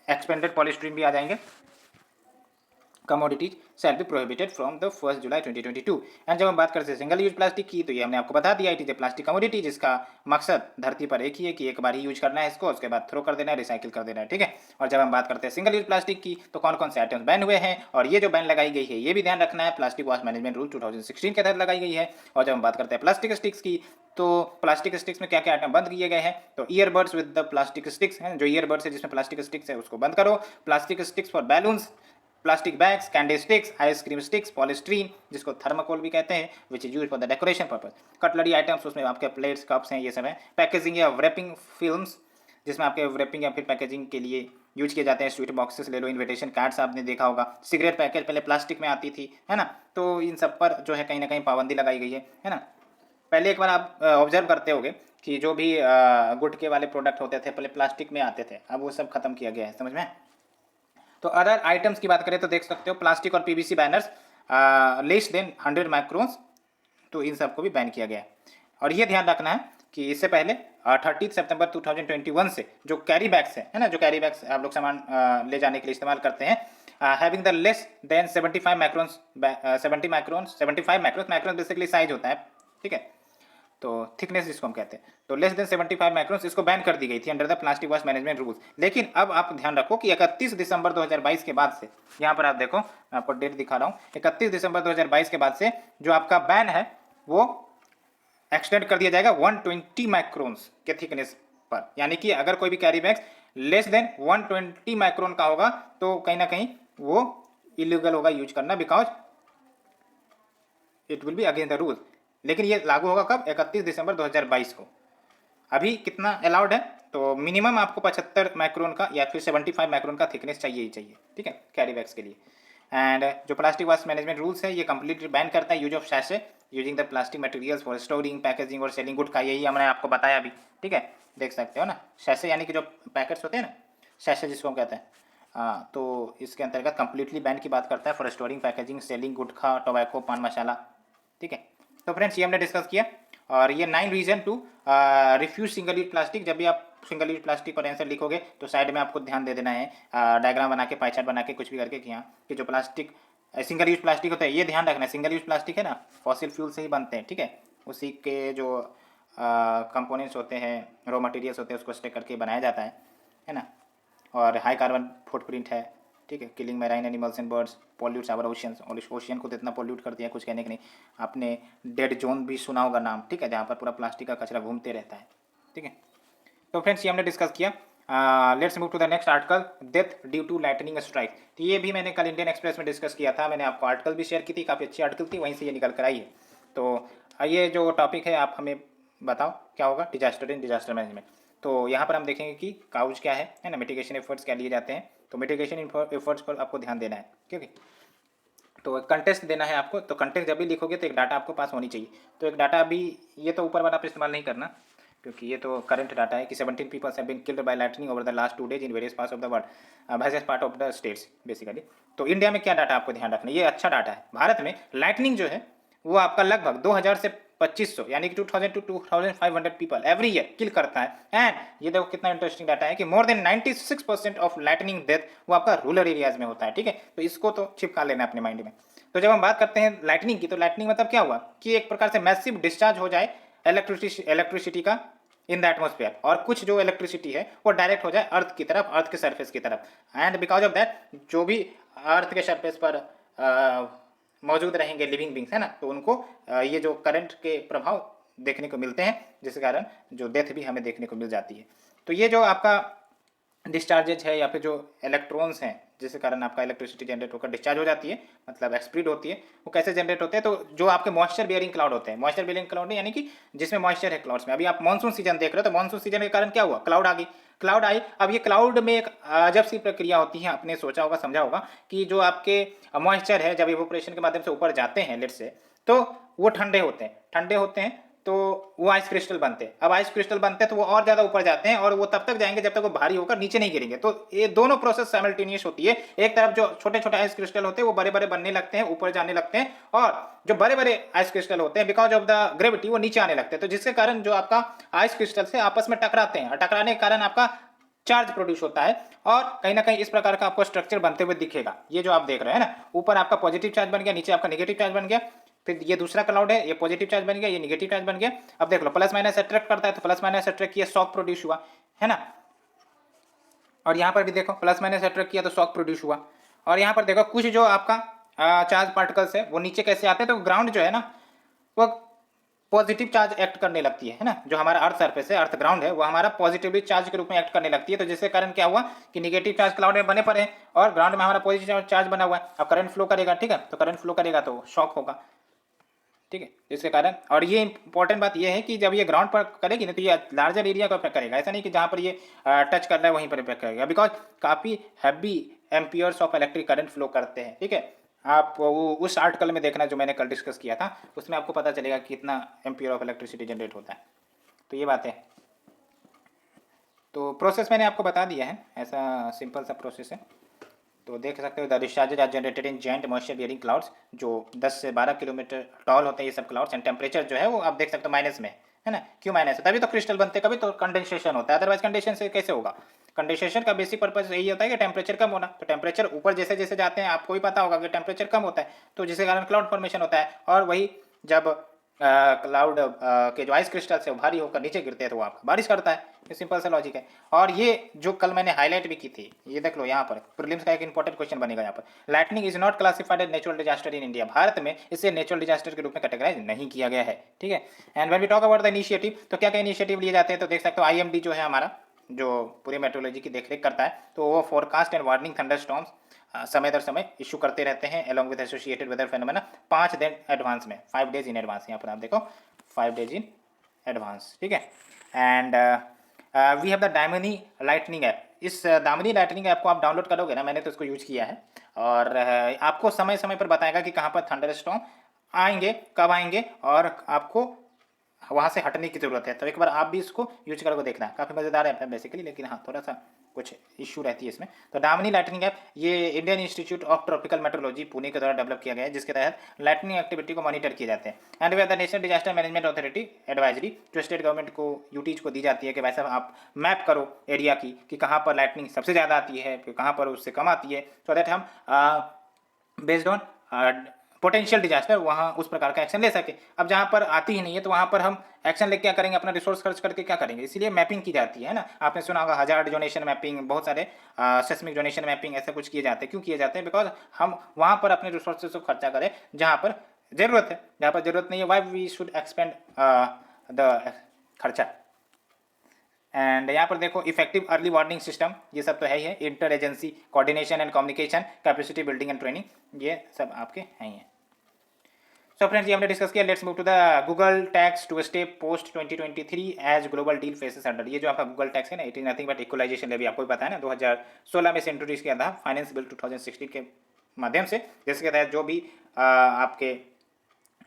एक्सपेंडेड पॉलीस्टीरीन भी आ जाएंगे। Commodities shall be prohibited from the 1 July 2022। And जब हम बात करते हैं सिंगल यूज प्लास्टिक की, तो ये हमने आपको बता दिया, it is a plastic commodity जिसका मकसद धरती पर एक ही है कि एक बार ही यूज करना है इसको, उसके बाद थ्रो कर देना है, रिसाइकिल कर देना है, ठीक है। और जब हम बात करते हैं सिंगल यूज प्लास्टिक की, तो कौन कौन से आइटम्स बैन हुए हैं, और ये जो बैन लगाई गई है ये भी ध्यान रखना है, प्लास्टिक वास्ट मैनेजमेंट रूल 2016 के तहत लगाई गई है। और जब हम बात करते हैं प्लास्टिक स्टिक्स की, तो प्लास्टिक स्टिक्स में क्या क्या आइटम बंद किए गए हैं, तो earbuds with the plastic sticks हैं, जो ईयरबड्स है जिसमें प्लास्टिक स्टिक्स है उसको बंद करो। Plastic sticks for balloons, plastic bags, candy sticks, ice cream sticks, polystyrene जिसको थर्माकोल भी कहते हैं, which is use for the decoration purpose. Cutlery items, उसमें आपके प्लेट्स, कप्स हैं, ये सब है। पैकेजिंग या व्रैपिंग फिल्म्स, जिसमें आपके व्रैपिंग या फिर पैकेजिंग के लिए यूज किए जाते हैं। स्वीट बॉक्सेस ले लो, इन्विटेशन कार्ड्स आपने देखा होगा, सिगरेट पैकेट पहले प्लास्टिक में आती थी, है ना, तो इन सब पर जो है कहीं ना कहीं पाबंदी लगाई गई है ना। पहले एक बार आप ऑब्जर्व करते होगे कि जो भी गुटके वाले प्रोडक्ट होते थे पहले प्लास्टिक में आते थे, अब वो सब खत्म किया गया है, समझ में। तो अदर आइटम्स की बात करें तो देख सकते हो प्लास्टिक और PVC banners less than 100 microns, तो इन सबको भी बैन किया गया है। और ये ध्यान रखना है कि इससे पहले 30 सितंबर 2021 से जो कैरी बैग्स है ना, जो कैरी बैग्स आप लोग सामान ले जाने के लिए इस्तेमाल करते हैं, having the less than 75 microns, 75 microns basically size होता है, ठीक है, तो थिकनेस जिसको हम कहते हैं, तो लेस देन 75 माइक्रोन्स इसको बैन कर दी गई थी under the plastic waste management rules. लेकिन अब आप ध्यान रखो कि 31 दिसंबर 2022 के बाद से, यहाँ पर आप देखो मैं आपको डेट दिखा रहा हूँ, 31 दिसंबर 2022 के बाद से जो आपका बैन है वो एक्सटेंड कर दिया जाएगा 120 माइक्रोन्स के थिकनेस पर। यानी कि अगर कोई भी carry bag less than 120 micron का होगा तो कहीं ना कहीं वो इलीगल होगा यूज करना, because it will be against the rule. लेकिन ये लागू होगा कब? 31 दिसंबर 2022 को। अभी कितना अलाउड है? तो मिनिमम आपको 75 माइक्रोन का या फिर 75 माइक्रोन का थिकनेस चाहिए ही चाहिए, ठीक है, कैरी बैग्स के लिए। एंड जो प्लास्टिक वेस्ट मैनेजमेंट रूल्स है ये कंप्लीटली बैन करता है use of sachet using the plastic materials for storing, packaging और सेलिंग गुड का, यही हमने आपको बताया अभी, ठीक है, देख सकते हो ना। सैशे यानी कि जो पैकेट्स होते हैं ना, सैशे जिसको कहते हैं, हाँ, तो इसके अंतर्गत कंप्लीटली बैन की बात करता है for storing, packaging, selling gutkha, tobacco, पान मसाला, ठीक है। तो फ्रेंड्स ये हमने डिस्कस किया, और ये 9 reason to refuse single use plastic. जब भी आप सिंगल यूज प्लास्टिक और आंसर लिखोगे तो साइड में आपको ध्यान दे देना है, डायग्राम बना के, पाई चार्ट बना के, कुछ भी करके कि हाँ कि जो प्लास्टिक सिंगल यूज प्लास्टिक होता है, ये ध्यान रखना है सिंगल यूज प्लास्टिक है ना, फॉसिल फ्यूल से ही बनते हैं, ठीक है, उसी के जो कंपोनेंट्स होते हैं, रॉ मटेरियल्स होते हैं, उसको स्टेक करके बनाया जाता है ना, और हाई कार्बन फुटप्रिंट है, ठीक है, killing marine animals and birds, pollutes our oceans, और ओशियन को तो इतना पॉल्यूट कर दिया कुछ कहने के नहीं। आपने डेड जोन भी सुना होगा नाम, ठीक है, जहाँ पर पूरा प्लास्टिक का कचरा घूमते रहता है, ठीक है। तो फ्रेंड्स ये हमने डिस्कस किया। Let's move to the next article, death due to lightning strike. तो ये भी मैंने कल इंडियन एक्सप्रेस में डिस्कस किया था, मैंने आपको आर्टिकल भी शेयर की थी, काफ़ी अच्छी आर्टिकल थी, वहीं से ये निकल कर आई है। तो ये जो टॉपिक है आप हमें बताओ क्या होगा, डिजास्टर इन डिजास्टर मैनेजमेंट। तो यहाँ पर हम देखेंगे कि काउज क्या है ना, मिटिगेशन एफर्ट्स क्या लिए जाते हैं, तो मिटिगेशन एफर्ट्स पर आपको ध्यान देना है, क्योंकि तो कंटेस्ट देना है आपको। तो कंटेस्ट जब भी लिखोगे तो एक डाटा आपको पास होनी चाहिए। तो एक डाटा अभी ये तो ऊपर वाला आप इस्तेमाल नहीं करना, क्योंकि ये तो करंट डाटा है कि 17 people have been killed by lightning over the last 2 days in various parts of the world, various part of the states basically. तो इंडिया में क्या डाटा आपको ध्यान रखना है, ये अच्छा डाटा है। भारत में लाइटनिंग जो है वो आपका लगभग 2000 से 2500 यानी कि 2000 टू 2500 पीपल एवरी ईयर किल करता है। एंड ये देखो कितना इंटरेस्टिंग डाटा है कि more than 96% of lightning death वो आपका रूरल एरियाज में होता है। ठीक है, तो इसको तो चिपका लेना अपने माइंड में। तो जब हम बात करते हैं लाइटनिंग की, तो लाइटनिंग मतलब क्या हुआ कि एक प्रकार से मैसिव डिस्चार्ज हो जाए इलेक्ट्रिसिटी का इन द एटमोस्फेयर, और कुछ जो इलेक्ट्रिसिटी है वो डायरेक्ट हो जाए अर्थ की तरफ, अर्थ के सरफेस की तरफ। एंड बिकॉज ऑफ दैट जो भी अर्थ के सरफेस पर मौजूद रहेंगे लिविंग बींग्स है ना, तो उनको ये जो करंट के प्रभाव देखने को मिलते हैं, जिस कारण जो डेथ भी हमें देखने को मिल जाती है। तो ये जो आपका डिस्चार्जेज है या फिर जो इलेक्ट्रॉन्स हैं जिसके कारण आपका इलेक्ट्रिसिटी जनरेट होकर डिस्चार्ज हो जाती है, मतलब एक्सप्रीड होती है, वो कैसे जनरेट होते हैं? तो जो आपके मॉइस्चर बियरिंग क्लाउड होते हैं, मॉइस्चर बियरिंग क्लाउड यानी कि जिसमें मॉइस्चर है क्लाउड्स में। अभी आप मानसून सीजन देख रहे हो, तो मानसून सीजन के कारण क्या हुआ, क्लाउड आ गई, क्लाउड आई। अब ये क्लाउड में एक अजब सी प्रक्रिया होती है, आपने सोचा होगा, समझा होगा कि जो आपके मॉइस्चर है जब इवोपरेशन के माध्यम से ऊपर जाते हैं लेट से, तो वो ठंडे होते हैं, ठंडे होते हैं तो वो आइस क्रिस्टल बनते हैं। अब आइस क्रिस्टल बनते हैं तो वो और ज़्यादा ऊपर जाते हैं, और वो तब तक जाएंगे जब तक वो भारी होकर नीचे नहीं गिरेंगे। तो ये दोनों प्रोसेस साइमल्टेनियस होती है। एक तरफ जो छोटे छोटे आइस क्रिस्टल होते हैं वो बड़े बड़े बनने लगते हैं, ऊपर जाने लगते हैं, और जो बड़े बड़े आइस क्रिस्टल होते हैं बिकॉज ऑफ द ग्रेविटी वो नीचे आने लगते हैं। तो जिसके कारण जो आपका आइस क्रिस्टल से आपस में टकराते हैं, और टकराने के कारण आपका चार्ज प्रोड्यूस होता है, और कहीं ना कहीं इस प्रकार का आपको स्ट्रक्चर बनते हुए दिखेगा। ये जो आप देख रहे हैं ना, ऊपर आपका पॉजिटिव चार्ज बन गया, नीचे आपका नेगेटिव चार्ज बन गया, फिर ये दूसरा क्लाउड है, ये पॉजिटिव चार्ज बन गया, ये नेगेटिव चार्ज बन गया। अब देख लो प्लस माइनस अट्रैक्ट करता है, तो प्लस माइनस अट्रैक्ट किया, शॉक प्रोड्यूस हुआ, है ना। और यहाँ पर भी देखो प्लस माइनस अट्रैक्ट किया तो शॉक प्रोड्यूस हुआ। और यहाँ पर देखो कुछ जो आपका चार्ज पार्टिकल्स है वो नीचे कैसे आते हैं, तो ग्राउंड जो है ना वो पॉजिटिव चार्ज एक्ट करने लगती है ना। जो हमारा अर्थ सरफेस है, अर्थ ग्राउंड है, वो हमारा पॉजिटिवली चार्ज के रूप में एक्ट करने लगती है। तो जिसके कारण क्या हुआ कि नेगेटिव चार्ज क्लाउड में बने पड़े, और ग्राउंड में हमारा पॉजिटिव चार्ज बना हुआ है। अब करंट फ्लो करेगा, ठीक है, तो करंट फ्लो करेगा तो शॉक होगा, ठीक है, जिसके कारण। और ये इंपॉर्टेंट बात ये है कि जब ये ग्राउंड पर करेगी ना, तो ये लार्जर एरिया को अफेक्ट करेगा। ऐसा नहीं कि जहाँ पर ये टच कर रहा है वहीं पर इफेक्ट करेगा, बिकॉज काफ़ी heavy amperes of electric current flow करते हैं। ठीक है, आप वो उस आर्टिकल में देखना जो मैंने कल डिस्कस किया था, उसमें आपको पता चलेगा कि कितना एम्पियर ऑफ इलेक्ट्रिसिटी जनरेट होता है। तो ये बात है। तो प्रोसेस मैंने आपको बता दिया है, ऐसा सिंपल सा प्रोसेस है। तो देख सकते हो the discharges are generated in joint moisture bearing clouds, जो 10 से 12 किलोमीटर टॉल होते हैं ये सब क्लाउड्स। एंड टेम्परेचर जो है वो आप देख सकते हो माइनस में है ना। क्यों माइनस है? तभी तो क्रिस्टल बनते, कभी तो कंडेंसेशन होता है, अदरवाइज कंडेंसेशन से कैसे होगा? कंडेंसेशन का बेसिक पर्पज यही होता है कि टेम्परेचर कम होना। तो टेम्परेचर ऊपर जैसे जैसे जाते हैं, आपको भी पता होगा कि टेम्परेचर कम होता है, तो जिसके कारण क्लाउड फॉर्मेशन होता है। और वही जब क्लाउड के जो आइस क्रिस्टल है वो भारी होकर नीचे गिरते हैं तो वो आपका बारिश करता है। ये सिंपल सा लॉजिक है। और ये जो कल मैंने हाईलाइट भी की थी, ये देख लो यहाँ पर प्रीलिम्स का एक इंपॉर्टेंट क्वेश्चन बनेगा यहाँ पर। Lightning is not classified as natural disaster in India. Bharat में इसे नेचुरल डिजास्टर के रूप में कैटेगराइज नहीं किया गया है, ठीक है। And when we talk about the initiative, तो क्या क्या इनिशिएटिव लिए जाते हैं? तो देख सकते हो IMD जो है हमारा, जो पूरी मेट्रोलॉजी की देखरेख करता है, तो वो फोरकास्ट एंड वार्निंग थंडर स्टॉर्म्स समय दर समय इशू करते रहते हैं along with associated weather phenomena 5 दिन एडवांस में, 5 डेज इन एडवांस। यहाँ पर आप देखो 5 डेज इन एडवांस, ठीक है। And we have the Damini lightning app. इस दामिनी लाइटनिंग ऐप को आप डाउनलोड करोगे ना, मैंने तो इसको यूज किया है, और आपको समय समय पर बताएगा कि कहाँ पर थंडर स्टॉर्म आएंगे, कब आएंगे, और आपको वहाँ से हटने की ज़रूरत है। तो एक बार आप भी इसको यूज करके देखना, काफ़ी मज़ेदार ऐप है बेसिकली, लेकिन हाँ थोड़ा सा कुछ इशू रहती है इसमें। तो दामिनी लाइटनिंग ऐप ये Indian institute of tropical metrology Pune के द्वारा डेवलप किया गया है, जिसके तहत लाइटनिंग एक्टिविटी को मॉनिटर किए जाते हैं। And way the national disaster management authority advisory, जो स्टेट गवर्नमेंट को यूटीज को दी जाती है कि भाई साहब आप मैप करो एरिया की कि कहाँ पर लाइटनिंग सबसे ज़्यादा आती है, फिर कहाँ पर उससे कम आती है, सो दैट हम बेस्ड ऑन पोटेंशियल डिजास्टर वहाँ उस प्रकार का एक्शन ले सके। अब जहाँ पर आती ही नहीं है तो वहाँ पर हम एक्शन लेके क्या करेंगे? अपना रिसोर्स खर्च करके क्या करेंगे? इसीलिए मैपिंग की जाती है ना। आपने सुना होगा हजार्ड डोनेशन मैपिंग, बहुत सारे सेस्मिक डोनेशन मैपिंग, ऐसा कुछ किए जाते हैं। क्यों किए जाते हैं? बिकॉज हम वहाँ पर अपने रिसोर्सेज को खर्चा करें जहाँ पर ज़रूरत है, जहाँ पर ज़रूरत नहीं है why we should expend the खर्चा। एंड यहाँ पर देखो इफेक्टिव अर्ली वार्निंग सिस्टम, ये सब तो है ही है। Inter agency coordination and communication, capacity building and training, ये सब आपके हैं ही हैं। सो फ्रेंड्स, ये हमने डिस्कस किया। Let's move to the Google tax to step post 2023 as global deal faces under. ये जो आपका गूगल टैक्स है ना, it is nothing but equalisation levy, आपको भी पता है ना, 2016 में से इंट्रोड्यूस किया था फाइनेंस बिल 2016 के माध्यम से, जिसके तहत जो भी आपके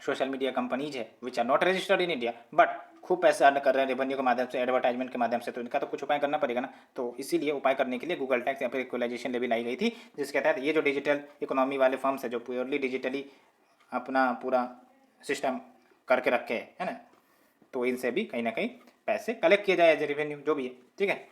सोशल मीडिया कंपनीज है which are not registered in India but खूब पैसे अर्न कर रहे हैं रेवेन्यू के माध्यम से, एडवर्टाइजमेंट के माध्यम से, तो इनका तो कुछ उपाय करना पड़ेगा ना। तो इसीलिए उपाय करने के लिए गूगल टैक्स या फिर इक्वलाइजेशन लेवी लाई गई थी, जिसके तहत ये जो डिजिटल इकोनॉमी वाले फर्म्स है जो प्योरली डिजिटली अपना पूरा सिस्टम करके रखे है ना, तो इनसे भी कहीं ना कहीं पैसे कलेक्ट किए जाए एज ए रेवेन्यू जो भी है, ठीक है।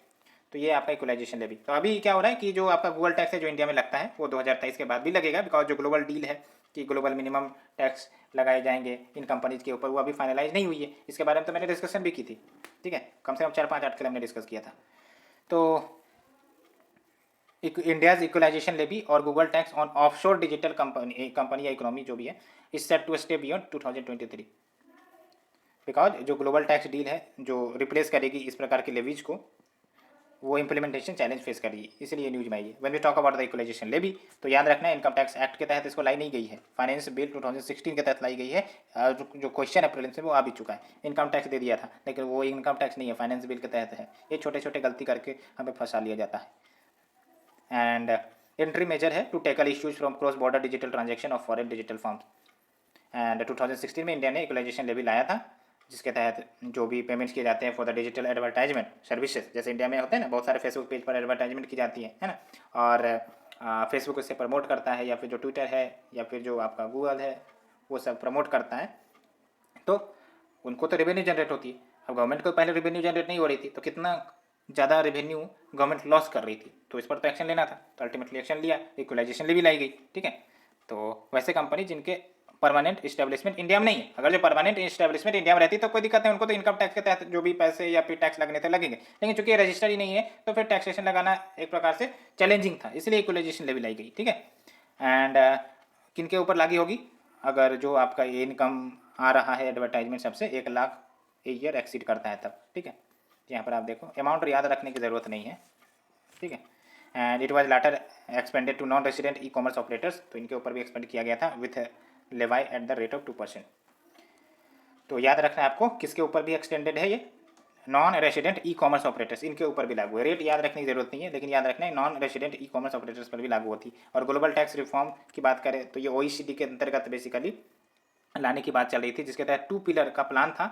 तो ये आपका इक्वलाइजेशन लेवी। तो अभी क्या हो रहा है कि जो आपका गूगल टैक्स है जो इंडिया में लगता है वो 2023 के बाद भी लगेगा, बिकॉज जो ग्लोबल डील है कि ग्लोबल मिनिमम टैक्स लगाए जाएंगे इन कंपनीज के ऊपर, वो अभी फाइनलाइज नहीं हुई है। इसके बारे में तो मैंने डिस्कशन भी की थी, ठीक है, कम से कम 4-5 आर्टिकल हमने डिस्कस किया था। तो इंडियाज इक्वलाइजेशन लेवी और Google tax on offshore digital company या इकोनॉमी जो भी है is set to stay beyond 2023, because जो ग्लोबल टैक्स डील है जो रिप्लेस करेगी इस प्रकार की लेवीज को, वो इम्प्लीमेंटेशन चैलेंज फेस कर रही है, इसलिए न्यूज में आई है। When we talk about the equalisation levy, तो याद रखना इनकम टैक्स एक्ट के तहत इसको लाई नहीं गई है, फाइनेंस बिल 2016 के तहत लाई गई है। जो क्वेश्चन है प्रीलिम्स में वो आ भी चुका है, इनकम टैक्स दे दिया था लेकिन वो इनकम टैक्स नहीं है, फाइनेंस बिल के तहत है। ये छोटे छोटे गलती करके हमें फंसा लिया जाता है। एंड एंट्री मेजर है to tackle issues from cross border digital transaction of foreign digital forms. And 2016 में इंडिया ने इक्वलाइजेशन लेवी लाया था, जिसके तहत जो भी पेमेंट्स किए जाते हैं for the digital advertisement services, जैसे इंडिया में होते हैं ना बहुत सारे फेसबुक पेज पर एडवर्टाइजमेंट की जाती है ना, और फेसबुक इससे प्रमोट करता है, या फिर जो ट्विटर है या फिर जो आपका गूगल है वो सब प्रमोट करता है, तो उनको तो रेवेन्यू जनरेट होती है। अब गवर्नमेंट को पहले रेवेन्यू जनरेट नहीं हो रही थी, तो कितना ज़्यादा रेवेन्यू गवर्नमेंट लॉस कर रही थी, तो इस पर तो एक्शन लेना था, तो अल्टीमेटली एक्शन लिया, इक्वलाइजेशन लेवी लाई गई, ठीक है। तो वैसे कंपनी जिनके परमानेंट इस्टेब्लिशमेंट इंडिया में नहीं है, अगर जो परमानेंट इस्टेब्लिशमेंट इंडिया में रहती तो कोई दिक्कत नहीं, उनको तो इनकम टैक्स के तहत जो भी पैसे या फिर टैक्स लगने थे लगेंगे, लेकिन चूंकि रजिस्टर ही नहीं है तो फिर टैक्सेशन लगाना एक प्रकार से चैलेंजिंग था, इसलिए इक्वलाइजेशन लेवी लाई गई, ठीक है। एंड किन के ऊपर लागू होगी, अगर जो आपका इनकम आ रहा है एडवर्टाइजमेंट सबसे 1 लाख ईयर एक्सीड करता है तब, ठीक है। यहाँ पर आप देखो अमाउंट याद रखने की ज़रूरत नहीं है, ठीक है। And it was later expanded to non resident e commerce operators, तो इनके ऊपर भी एक्सपेंड किया गया था with levy at the rate of 2%। तो याद रखना है आपको किसके ऊपर भी एक्सटेंडेड है, ये non resident e commerce operators, इनके ऊपर भी लागू है। रेट याद रखने की जरूरत नहीं है, लेकिन याद रखना है non resident e commerce operators पर भी लागू होती है। और ग्लोबल टैक्स रिफॉर्म की बात करें तो ये OECD के अंतर्गत बेसिकली लाने की बात चल रही थी, जिसके तहत 2 पिलर का प्लान था,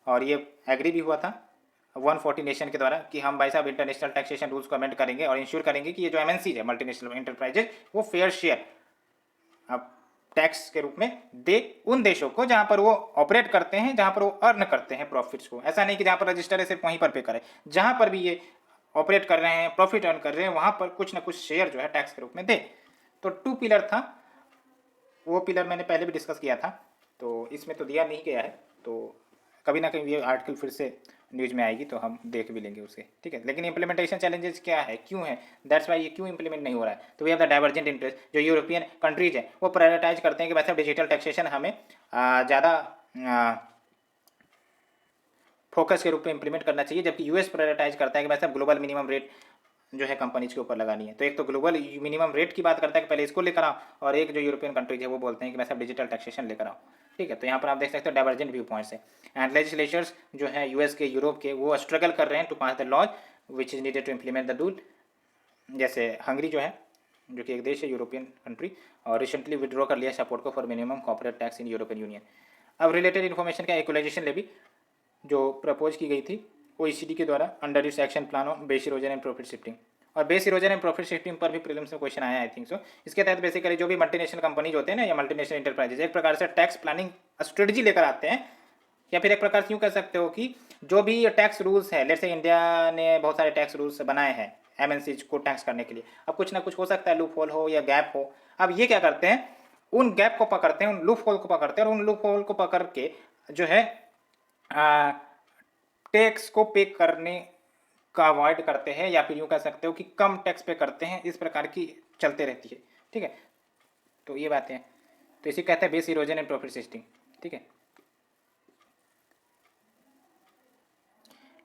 और ये एग्री भी हुआ था 140 नेशन के द्वारा कि हम भाई साहब इंटरनेशनल टैक्सेशन रूल्स को अमेंड करेंगे और इंश्योर करेंगे कि ये जो MNC है मल्टीनेशनल इंटरप्राइजेज वो फेयर शेयर अब टैक्स के रूप में दे उन देशों को जहां पर वो ऑपरेट करते हैं, जहां पर वो अर्न करते हैं प्रॉफिट्स को। ऐसा नहीं कि जहां पर रजिस्टर है सिर्फ वहीं पर पे करें, जहां पर भी ये ऑपरेट कर रहे हैं प्रॉफिट अर्न कर रहे हैं वहां पर कुछ ना कुछ शेयर जो है टैक्स के रूप में दे। तो 2 पिलर था, वो पिलर मैंने पहले भी डिस्कस किया था, तो इसमें तो दिया नहीं गया है, तो कभी ना कभी ये आर्टिकल फिर से न्यूज में आएगी तो हम देख भी लेंगे उसे, ठीक है। लेकिन इंप्लीमेंटेशन चैलेंजेस क्या है, क्यों है, दैट्स वाई ये क्यों इंप्लीमेंट नहीं हो रहा है। तो we have the divergent interest, जो यूरोपियन कंट्रीज हैं वो प्रायोरिटाइज करते हैं कि वैसे डिजिटल टैक्सेशन हमें ज़्यादा फोकस के रूप में इंप्लीमेंट करना चाहिए, जबकि US प्रायोरिटाइज करता है कि वैसे ग्लोबल मिनिमम रेट जो है कंपनीज के ऊपर लगानी है। तो एक तो ग्लोबल मिनिमम रेट की बात करता है कि पहले इसको लेकर आओ, और एक जो यूरोपियन कंट्रीज है वो बोलते हैं कि वैसे डिजिटल टैक्सेशन लेकर आओ, ठीक है। तो यहाँ पर आप देख सकते हो डाइवर्जेंट व्यू पॉइंट्स है। एंड लेजिस्लेचर्स जो है US के, यूरोप के, वो स्ट्रगल कर रहे हैं to pass the laws which is needed to implement the rule. जैसे हंगरी जो है, जो कि एक देश है यूरोपियन कंट्री, और रिसेंटली विड्रॉ कर लिया सपोर्ट को for minimum corporate tax in European Union. अब रिलेटेड इन्फॉर्मेशन का इक्वलाइजेशन लेवी जो प्रपोज की गई थी OECD के द्वारा under its action plan on base erosion and profit shifting, और base erosion and profit shifting पर भी प्रीलिम्स में क्वेश्चन आया आई थिंक सो। इसके तहत बेसिकली जो भी मल्टीनेशनल कंपनीज होते हैं ना या मल्टीनेशनल इंटरप्राइजेज एक प्रकार से टैक्स प्लानिंग स्ट्रेटजी लेकर आते हैं, या फिर एक प्रकार से यूँ कह सकते हो कि जो भी टैक्स रूल्स है, लेट्स से इंडिया ने बहुत सारे टैक्स रूल्स बनाए हैं MNCs को टैक्स करने के लिए, अब कुछ ना कुछ हो सकता है लूप होल हो या गैप हो। अब ये क्या करते हैं, उन गैप को पकड़ते हैं, उन लूप होल को पकड़ते हैं, और उन लूप होल को पकड़ के जो है टैक्स को पे करने का अवॉइड करते हैं, या फिर यूँ कह सकते हो कि कम टैक्स पे करते हैं, इस प्रकार की चलते रहती है, ठीक है। तो ये बातें हैं, तो इसे कहते हैं base erosion and profit shifting, ठीक है।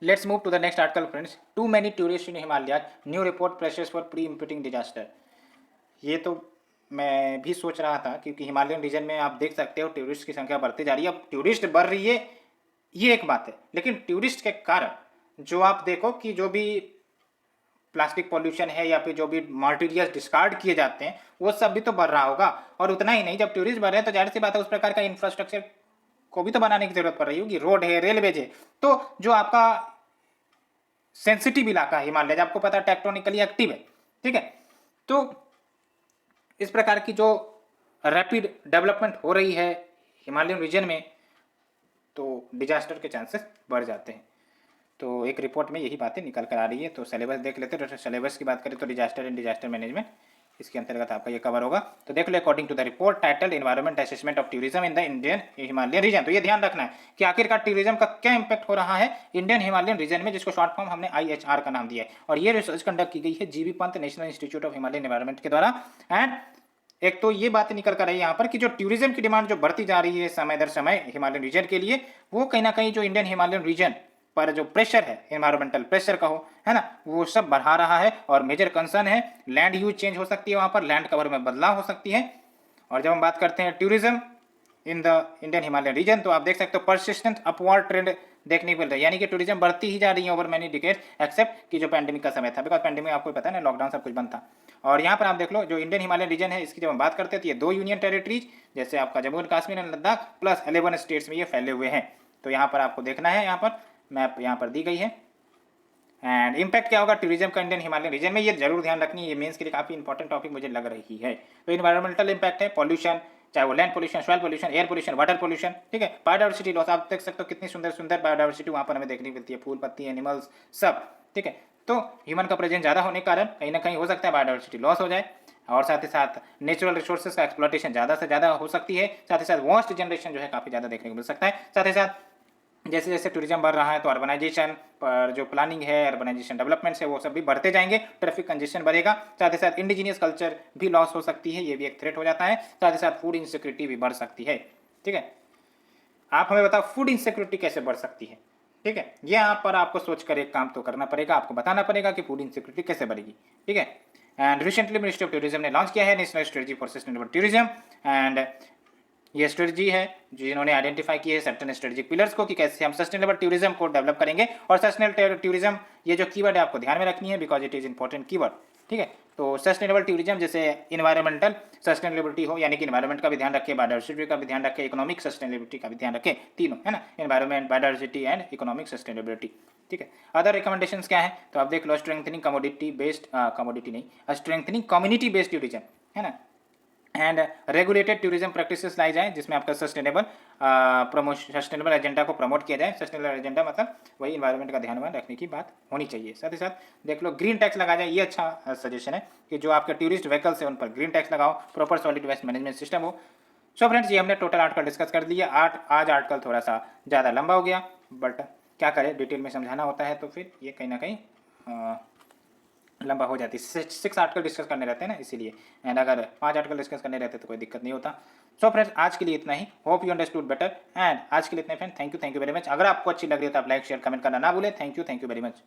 Let's move to the next article friends. Too many tourist in Himalaya, new report pressures for preempting disaster. ये तो मैं भी सोच रहा था, क्योंकि हिमालयन रीजन में आप देख सकते हो टूरिस्ट की संख्या बढ़ती जा रही है। अब टूरिस्ट बढ़ रही है ये एक बात है, लेकिन टूरिस्ट के कारण जो आप देखो कि जो भी प्लास्टिक पॉल्यूशन है या फिर जो भी मटेरियल डिस्कार्ड किए जाते हैं वो सब भी तो बढ़ रहा होगा। और उतना ही नहीं, जब टूरिस्ट बढ़ रहे हैं तो जाहिर सी बात है उस प्रकार का इंफ्रास्ट्रक्चर को भी तो बनाने की जरूरत पड़ रही होगी, रोड है, रेलवेज है। तो जो आपका सेंसिटिव इलाका है हिमालय, आपको पता है टेक्टोनिकली एक्टिव है, ठीक है। तो इस प्रकार की जो रैपिड डेवलपमेंट हो रही है हिमालयन रीजन में, तो डिजास्टर के चांसेस बढ़ जाते हैं। तो एक रिपोर्ट में यही बातें निकल कर आ रही है। तो सिलेबस देख लेते हैं। तो सिलेबस की बात करें तो डिजास्टर एंड डिजास्टर मैनेजमेंट, इसके अंतर्गत आपका ये कवर होगा। तो देख लो, according to the report title environment assessment of tourism in the Indian Himalayan region. तो ये ध्यान रखना है कि आखिरकार टूरिज्म का क्या इंपैक्ट हो रहा है इंडियन हिमालयन रीजन में, जिसको शॉर्ट फॉर्म हमने IHR का नाम दिया है। और ये रिसर्च कंडक्ट की गई है GB Pant national institute of Himalayan environment के द्वारा। एंड एक तो ये बात निकल कर आई यहाँ पर कि जो टूरिज्म की डिमांड जो बढ़ती जा रही है समय दर समय हिमालयन रीजन के लिए, वो कहीं ना कहीं जो इंडियन हिमालयन रीजन पर जो प्रेशर है, एनवायरमेंटल प्रेशर कहो, है ना, वो सब बढ़ा रहा है। और मेजर कंसर्न है लैंड यूज चेंज हो सकती है, वहाँ पर लैंड कवर में बदलाव हो सकती है। और जब हम बात करते हैं tourism in the Indian Himalayan region, तो आप देख सकते हो परसिस्टेंट अपवर्ड ट्रेंड देखने को मिल रहा है, यानी कि टूरिज्म बढ़ती ही जा रही है ओवर मैनी डिकेड, एक्सेप्ट कि जो पैंडेमिक का समय था, बिकॉज पैंडेमिक आपको पता है ना, लॉकडाउन सब कुछ बंद था। और यहाँ पर आप देख लो जो इंडियन हिमालयन रीजन है, इसकी जब हम बात करते हैं तो ये 2 यूनियन टेरिटरीज, जैसे आपका Jammu and Kashmir and Ladakh, plus 11 states में ये फैले हुए हैं। तो यहाँ पर आपको देखना है, यहाँ पर मैप यहाँ पर दी गई है। एंड इम्पैक्ट क्या होगा टूरिज्म का इंडियन हिमालयन रीजन में, ये जरूर ध्यान रखनी है, ये मेंस के लिए काफी इंपॉर्टेंट टॉपिक मुझे लग रही है। तो इन्वायरमेंटल इम्पैक्ट है पॉल्यूशन, चाहे वो land pollution, soil pollution, air pollution, water pollution, ठीक है। बायोडाइवर्सिटी लॉस, आप देख सकते हो कितनी सुंदर सुंदर बायोडाइवर्सिटी वहाँ पर हमें देखने मिलती है, फूल पत्ती एनिमल्स सब, ठीक है। तो ह्यूमन का प्रेजेंस ज़्यादा होने के कारण कहीं ना कहीं हो सकता है बायोडाइवर्सिटी लॉस हो जाए। और साथ ही साथ नेचुरल रिसोर्सेज का एक्सप्लॉटेशन ज़्यादा से ज़्यादा हो सकती है। साथ ही साथ वर्स्ट जनरेशन जो है काफ़ी ज़्यादा देखने को मिल सकता है। साथ ही साथ जैसे जैसे टूरिज्म बढ़ रहा है तो अर्बनाइजेशन पर जो प्लानिंग है, अर्बनाइजेशन डेवलपमेंट्स है, वो सब भी बढ़ते जाएंगे, ट्रैफिक कंजेशन बढ़ेगा। साथ ही साथ इंडिजीनियस कल्चर भी लॉस हो सकती है, ये भी एक थ्रेट हो जाता है। साथ ही साथ फूड इनसिक्योरिटी भी बढ़ सकती है, ठीक है। आप हमें बताओ फूड इनसिक्योरिटी कैसे बढ़ सकती है, ठीक है। यहाँ पर आपको सोचकर एक काम तो करना पड़ेगा, आपको बताना पड़ेगा कि फूड इनसिक्योरिटी कैसे बढ़ेगी, ठीक है। And recently ministry of tourism ने लॉन्च किया है national strategy for sustainable tourism. And ये स्ट्रेटजी है जिन्होंने आइडेंटिफाई की है सर्टेन स्ट्रेटेजिक पिलर्स को कि कैसे हम सस्टेनेबल टूरिज्म को डेवलप करेंगे। और सस्टेनेबल टूरिज्म ये जो कीवर्ड है आपको ध्यान में रखनी है, because it is important keyword, ठीक है। तो सस्टेनेबल टूरिज्म जैसे इन्वायरमेंटल सस्टेनेबिलिटी हो, यानी कि इन्वायरमेंट का भी ध्यान रखे, बायोडाइवर्सिटी का भी ध्यान रखे, इकोनॉमिक सस्टेनेबिलिटी का भी ध्यान रखे, तीनों, है ना, environment, biodiversity and economic sustainability, ठीक है। अदर रिकमेंडेशंस क्या है तो आप देख लो, स्ट्रेंथनिंग कमोडिटी बेस्ड कमोडिटी नहीं स्ट्रेंथनिंग कम्युनिटी बेस्ड टूरिज्म, है ना। एंड रेगुलेटेड टूरिज्म प्रैक्टिसेस लाई जाए, जिसमें आपका सस्टेनेबल एजेंडा को प्रमोट किया जाए। सस्टेनेबल एजेंडा मतलब वही इन्वायरमेंट का ध्यान रखने की बात होनी चाहिए। साथ ही साथ देख लो ग्रीन टैक्स लगाया जाए, ये अच्छा सजेशन है कि जो आपके टूरिस्ट व्हीकल्स है उन पर ग्रीन टैक्स लगाओ, proper solid waste management system हो। सो फ्रेंड्स, ये हमने टोटल आर्टिकल डिस्कस कर लिया। आज आर्टिकल थोड़ा सा ज़्यादा लंबा हो गया, बट क्या करें, डिटेल में समझाना होता है तो फिर ये कहीं ना कहीं लंबा हो जाती है। 6 आर्टिकल डिस्कस करने रहते हैं ना, इसीलिए। एंड अगर 5 आर्टिकल डिस्कस करने रहते तो कोई दिक्कत नहीं होता। सो फ्रेंड्स, आज के लिए इतना ही। Hope you understood better. And आज के लिए इतना friend, thank you very much. अगर आपको अच्छी लग रही है तो आप लाइक शेयर कमेंट करना ना भूलें। Thank you very much.